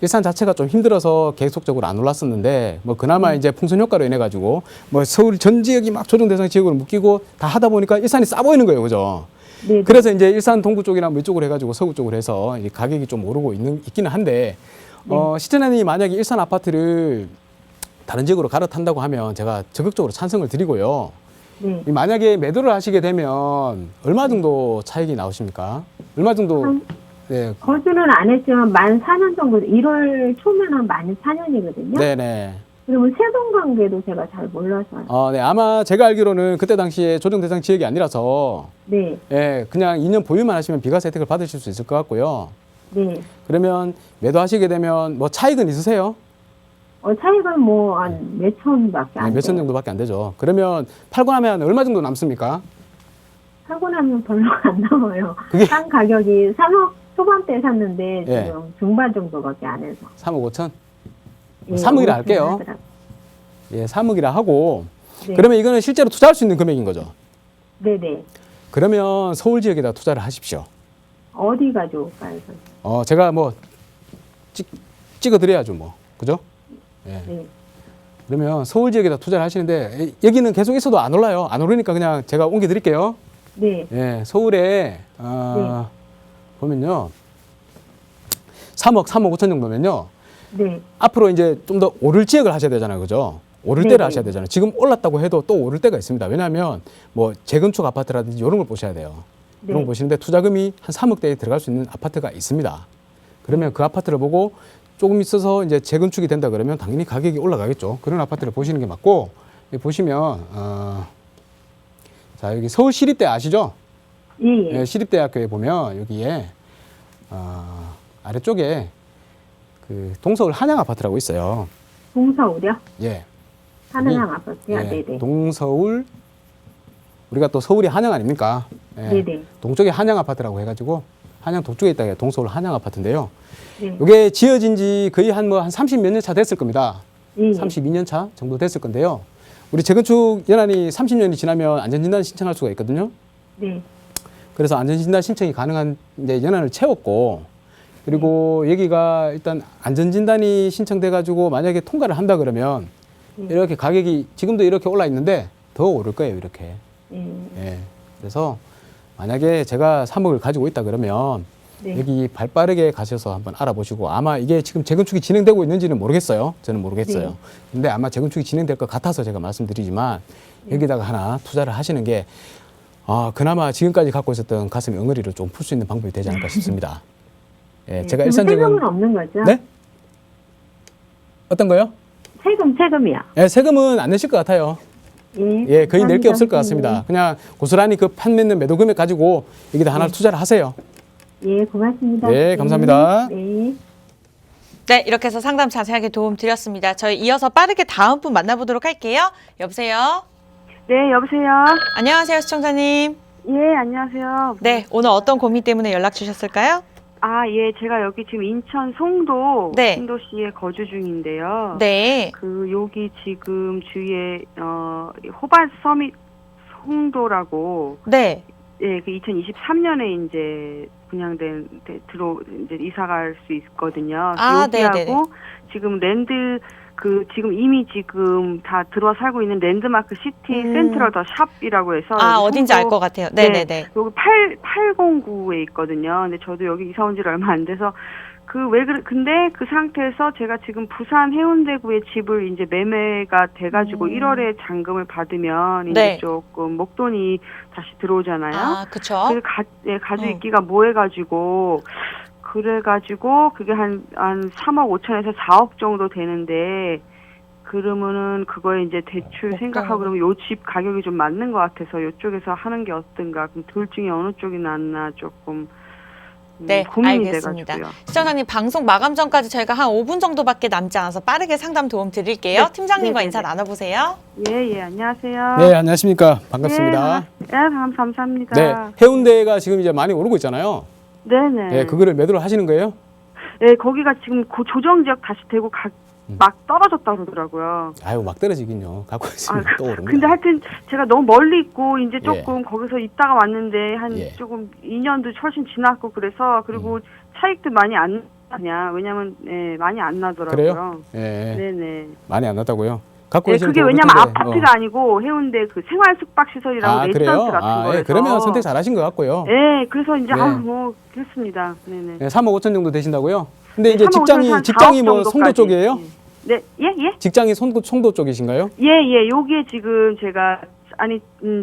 일산 자체가 좀 힘들어서 계속적으로 안 올랐었는데 뭐 그나마 이제 풍선 효과로 인해 가지고 뭐 서울 전 지역이 막 조정 대상 지역으로 묶이고 다 하다 보니까 일산이 싸 보이는 거예요, 그죠? 네. 그래서 이제 일산 동구 쪽이나 뭐 이쪽으로 해가지고 서구 쪽으로 해서 이제 가격이 좀 오르고 있기는 한데 시청자님이 만약에 일산 아파트를 다른 지역으로 갈아탄다고 하면 제가 적극적으로 찬성을 드리고요. 네. 만약에 매도를 하시게 되면 얼마 정도 차익이 나오십니까? 얼마 정도? 네, 거주는 안 했지만 만 4년 정도, 1월 초면은 만 4년이거든요. 네네. 그러면 세금 관계도 제가 잘 몰라서. 네, 아마 제가 알기로는 그때 당시에 조정 대상 지역이 아니라서 네. 예, 그냥 2년 보유만 하시면 비과세 혜택을 받으실 수 있을 것 같고요. 네. 그러면 매도하시게 되면 뭐 차익은 있으세요? 차이가 뭐 한 몇천밖에 안 네, 돼요. 몇천 정도밖에 안 되죠. 그러면 팔고 나면 얼마 정도 남습니까? 사고 나면 별로 안 남아요. 그게- 산 가격이 3억 초반대 샀는데 예. 지금 중반 정도밖에 안 해서. 3억 5천? 예, 3억이라 할게요. 하더라고요. 예, 3억이라 하고 네. 그러면 이거는 실제로 투자할 수 있는 금액인 거죠. 네네. 그러면 서울 지역에다 투자를 하십시오. 어디가 좋을까요? 선생님? 제가 뭐 찍어드려야죠, 뭐. 그죠? 예. 네. 그러면 서울 지역에다 투자를 하시는데 여기는 계속 있어도 안 올라요. 안 오르니까 그냥 제가 옮겨드릴게요. 네. 예, 서울에 보면요. 3억 5천 정도면요. 네. 앞으로 이제 좀 더 오를 지역을 하셔야 되잖아요. 그죠? 오를 네네. 때를 하셔야 되잖아요. 지금 올랐다고 해도 또 오를 때가 있습니다. 왜냐하면 뭐 재건축 아파트라든지 이런 걸 보셔야 돼요. 네. 이런 거 보시는데 투자금이 한 3억대에 들어갈 수 있는 아파트가 있습니다. 그러면 그 아파트를 보고 조금 있어서 이제 재건축이 된다 그러면 당연히 가격이 올라가겠죠. 그런 아파트를 보시는 게 맞고 여기 보시면 자 여기 서울시립대 아시죠? 예, 예. 예, 시립대학교에 보면 여기에 아래쪽에 그 동서울 한양 아파트라고 있어요. 동서울이요? 예. 한양 아파트요? 예, 네네. 동서울 우리가 또 서울이 한양 아닙니까? 예, 네네. 동쪽에 한양 아파트라고 해가지고 한양 동쪽에 있다 동서울 한양 아파트인데요. 네. 이게 지어진 지 거의 한 30몇 년 차 됐을 겁니다. 예, 예. 32년 차 정도 됐을 건데요. 우리 재건축 연한이 30년이 지나면 안전진단 신청할 수가 있거든요. 네. 그래서 안전진단 신청이 가능한 이제 연한을 채웠고 그리고 여기가 일단 안전진단이 신청돼가지고 만약에 통과를 한다 그러면 이렇게 가격이 지금도 이렇게 올라 있는데 더 오를 거예요. 이렇게. 예. 예. 그래서 만약에 제가 3억을 가지고 있다 그러면 네. 여기 발 빠르게 가셔서 한번 알아보시고 아마 이게 지금 재건축이 진행되고 있는지는 모르겠어요. 저는 모르겠어요. 네. 근데 아마 재건축이 진행될 것 같아서 제가 말씀드리지만 여기다가 하나 투자를 하시는 게 그나마 지금까지 갖고 있었던 가슴의 엉어리를 좀 풀 수 있는 방법이 되지 않을까 싶습니다. 예, 네. 제가 그럼 일산적인 세금은 없는 거죠? 네? 어떤 거요? 세금이요. 예, 세금은 안 내실 것 같아요. 예. 예, 거의 낼 게 감사합니다, 없을 것 선생님. 같습니다. 그냥 고스란히 그 판매는 매도 금액 가지고 여기다 하나를 투자를 하세요. 예, 고맙습니다. 네, 감사합니다. 네. 네, 이렇게 해서 상담 자세하게 도움 드렸습니다. 저희 이어서 빠르게 다음 분 만나보도록 할게요. 여보세요? 네, 여보세요. 안녕하세요, 시청자님. 예, 안녕하세요. 네, 오늘 어떤 고민 때문에 연락 주셨을까요? 예, 제가 여기 지금 인천 송도 네. 신도시에 거주 중인데요. 네. 여기 지금 주위에 호반 서밋 송도라고 네. 예, 그 2023년에 이제 분양된 이제 이사 갈 수 있거든요. 네네네. 여기하고 지금 지금 이미 지금 다 들어와 살고 있는 랜드마크 시티 센트럴 더 샵이라고 해서 어딘지 알 것 같아요. 네네네. 여기 809에 있거든요. 근데 저도 여기 이사 온 지 얼마 안 돼서 근데 그 상태에서 제가 지금 부산 해운대구에 집을 이제 매매가 돼가지고 1월에 잔금을 받으면 이제 네. 조금 목돈이 다시 들어오잖아요. 그쵸. 그래서 가지고 있기가 뭐해가지고 그래가지고 그게 한 3억 5천에서 4억 정도 되는데 그러면은 그거에 이제 대출 생각하고 그러면 요 집 가격이 좀 맞는 것 같아서 요쪽에서 하는 게 어떤가. 그럼 둘 중에 어느 쪽이 낫나 조금 네, 고민이 알겠습니다. 돼가지고요. 시청자님 방송 마감 전까지 저희가 한 5분 정도밖에 남지 않아서 빠르게 상담 도움 드릴게요. 네, 팀장님과 네, 네, 인사 네. 나눠보세요. 예, 안녕하세요. 네, 안녕하십니까. 반갑습니다. 네, 감사합니다. 네, 해운대가 지금 이제 많이 오르고 있잖아요. 네네. 네, 그거를 매도를 하시는 거예요? 네, 거기가 지금 조정 지역 다시 되고 막 떨어졌다 그러더라고요. 아유, 막 떨어지긴요. 갖고 있으면 또 오릅니다. 근데 하여튼 제가 너무 멀리 있고 이제 조금 거기서 있다가 왔는데 한 예. 조금 2년도 훨씬 지났고 그래서 그리고 차익도 많이 안 나냐. 왜냐면 많이 안 나더라고요. 그래요? 예. 네네. 많이 안 났다고요? 갖고 네, 계시는 그게 돈 왜냐면 어떻게 돼? 아파트가 아니고 해운대 그 생활 숙박 시설이라고 아, 레지던트 그래요? 같은 아, 거라서. 예, 그러면 선택 잘하신 것 같고요. 네, 그래서 이제 네. 그렇습니다. 네네. 네, 3억 5천 정도 되신다고요? 근데 이제 3억 5천에서 한 직장이 4억 뭐 송도 정도까지. 쪽이에요? 네, 예. 직장이 송도 쪽이신가요? 예. 여기에 지금 제가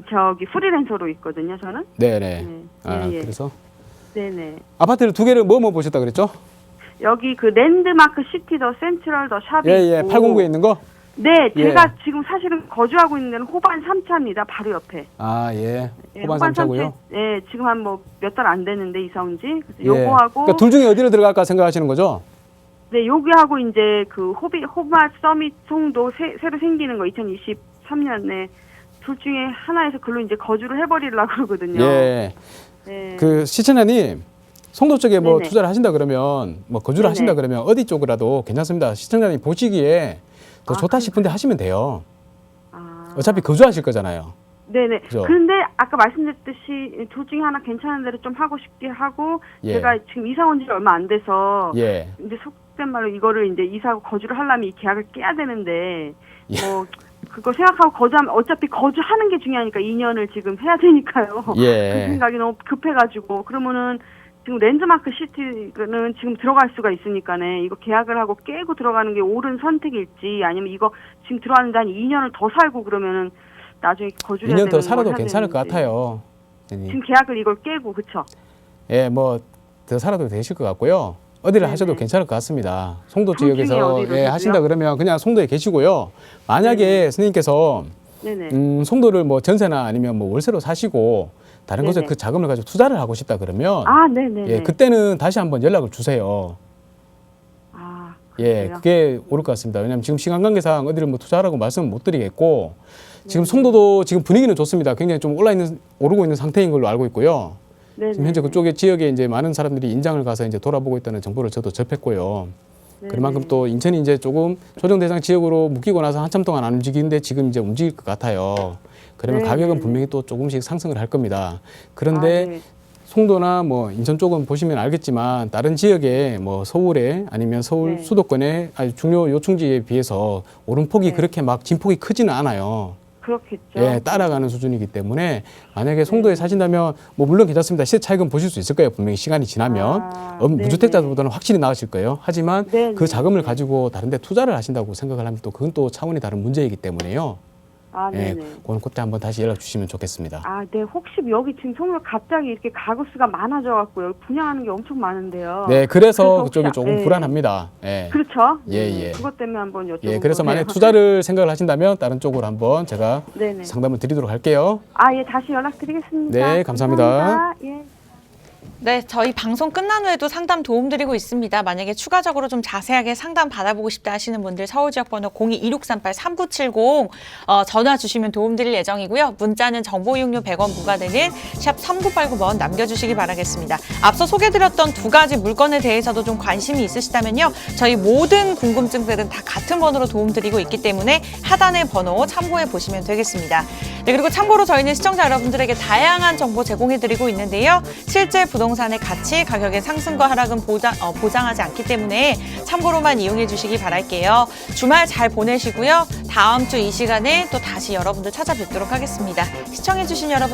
저기 프리랜서로 있거든요, 저는. 네네. 네. 아, 예. 그래서 네네. 아파트를 두 개를 뭐 보셨다 그랬죠? 여기 그 랜드마크 시티 더 센트럴 더 샵이 예, 있고. 809에 있는 거? 네, 예. 제가 지금 사실은 거주하고 있는 데는 호반 3차입니다. 바로 옆에. 아, 예. 예, 호반 3차고요. 예, 지금 한 뭐 몇 달 안 됐는데 이사 온 지. 그래서 예. 요거하고 그러니까 둘 중에 어디를 들어갈까 생각하시는 거죠? 네, 여기하고 이제 그 호마 서밋 송도 새로 생기는 거 2023년에 둘 중에 하나에서 글로 이제 거주를 해버리려고 그러거든요. 예. 네. 그 시청자님 송도 쪽에 뭐 네네. 투자를 하신다 그러면 뭐 거주를 네네. 하신다 그러면 어디 쪽이라도 괜찮습니다. 시청자님 보시기에 더 아, 좋다 싶은데 하시면 돼요. 아. 어차피 거주하실 거잖아요. 네네. 그죠? 그런데 아까 말씀드렸듯이 둘 중에 하나 괜찮은 데를 좀 하고 싶게 하고 예. 제가 지금 이사 온 지 얼마 안 돼서 예. 이제 속된 말로 이거를 이제 이사하고 거주를 하려면 이 계약을 깨야 되는데 예. 뭐 그거 생각하고 거주하면 어차피 거주하는 게 중요하니까 2년을 지금 해야 되니까요. 예. 그 생각이 너무 급해가지고 그러면은 지금 랜드마크 시티는 지금 들어갈 수가 있으니까네 이거 계약을 하고 깨고 들어가는 게 옳은 선택일지 아니면 이거 지금 들어왔는데 한 2년을 더 살고 그러면은 나중에 거주를 해야 2년 더 되는 살아도 걸 해야 괜찮을 것 되는지. 같아요. 지금 계약을 이걸 깨고 그쵸? 예, 뭐 더 살아도 되실 것 같고요. 어디를 네네. 하셔도 괜찮을 것 같습니다. 송도 둘 중에 지역에서 어디를 예, 하세요? 하신다 그러면 그냥 송도에 계시고요. 만약에 네네. 스님께서 네네. 송도를 뭐 전세나 아니면 뭐 월세로 사시고 다른 곳에 네네. 그 자금을 가지고 투자를 하고 싶다 그러면 아, 네네네. 예, 그때는 다시 한번 연락을 주세요. 아, 예, 그래요? 그게 옳을 것 같습니다. 왜냐하면 지금 시간 관계상 어디를 뭐 투자하라고 말씀은 못 드리겠고 지금 네. 송도도 지금 분위기는 좋습니다. 굉장히 좀 오르고 있는 상태인 걸로 알고 있고요. 네네. 지금 현재 그쪽에 지역에 이제 많은 사람들이 인장을 가서 이제 돌아보고 있다는 정보를 저도 접했고요. 네네. 그만큼 또 인천이 이제 조금 조정 대상 지역으로 묶이고 나서 한참 동안 안 움직이는데 지금 이제 움직일 것 같아요. 그러면 네네. 가격은 분명히 또 조금씩 상승을 할 겁니다. 그런데 아, 네. 송도나 뭐 인천 쪽은 보시면 알겠지만 다른 지역에 뭐 서울에 아니면 서울 네. 수도권의 아주 중요 요충지에 비해서 오름폭이 네. 그렇게 막 진폭이 크지는 않아요. 그렇겠죠. 예, 따라가는 수준이기 때문에 만약에 송도에 사신다면 뭐 물론 괜찮습니다. 시세 차익은 보실 수 있을 거예요. 분명히 시간이 지나면 아, 무주택자들보다는 확실히 나으실 거예요. 하지만 네네. 그 자금을 가지고 다른 데 투자를 하신다고 생각을 하면 또 그건 또 차원이 다른 문제이기 때문에요. 아, 예, 네네. 그때 한번 다시 연락 주시면 좋겠습니다. 아, 네. 혹시 여기 지금 송도 갑자기 이렇게 가구 수가 많아져갖고 여기 분양하는 게 엄청 많은데요. 네, 그래서 그래서 그쪽이 혹시- 조금 예. 불안합니다. 예. 그렇죠. 예, 예. 그것 때문에 한번 여쭤본 예, 그래서 거예요. 만약 투자를 생각을 하신다면 다른 쪽으로 한번 제가 네네. 상담을 드리도록 할게요. 아, 예, 다시 연락드리겠습니다. 네, 감사합니다. 예. 네, 저희 방송 끝난 후에도 상담 도움 드리고 있습니다. 만약에 추가적으로 좀 자세하게 상담 받아보고 싶다 하시는 분들 서울 지역 번호 02-2638-3970 전화 주시면 도움 드릴 예정이고요. 문자는 정보 이용료 100원 부과되는 샵 3989번 남겨주시기 바라겠습니다. 앞서 소개드렸던 두 가지 물건에 대해서도 좀 관심이 있으시다면요. 저희 모든 궁금증들은 다 같은 번호로 도움 드리고 있기 때문에 하단의 번호 참고해 보시면 되겠습니다. 네, 그리고 참고로 저희는 시청자 여러분들에게 다양한 정보 제공해 드리고 있는데요. 실제 부동산의 가치, 가격의 상승과 하락은 보장하지 않기 때문에 참고로만 이용해 주시기 바랄게요. 주말 잘 보내시고요. 다음 주 이 시간에 또 다시 여러분들 찾아뵙도록 하겠습니다. 시청해 주신 여러분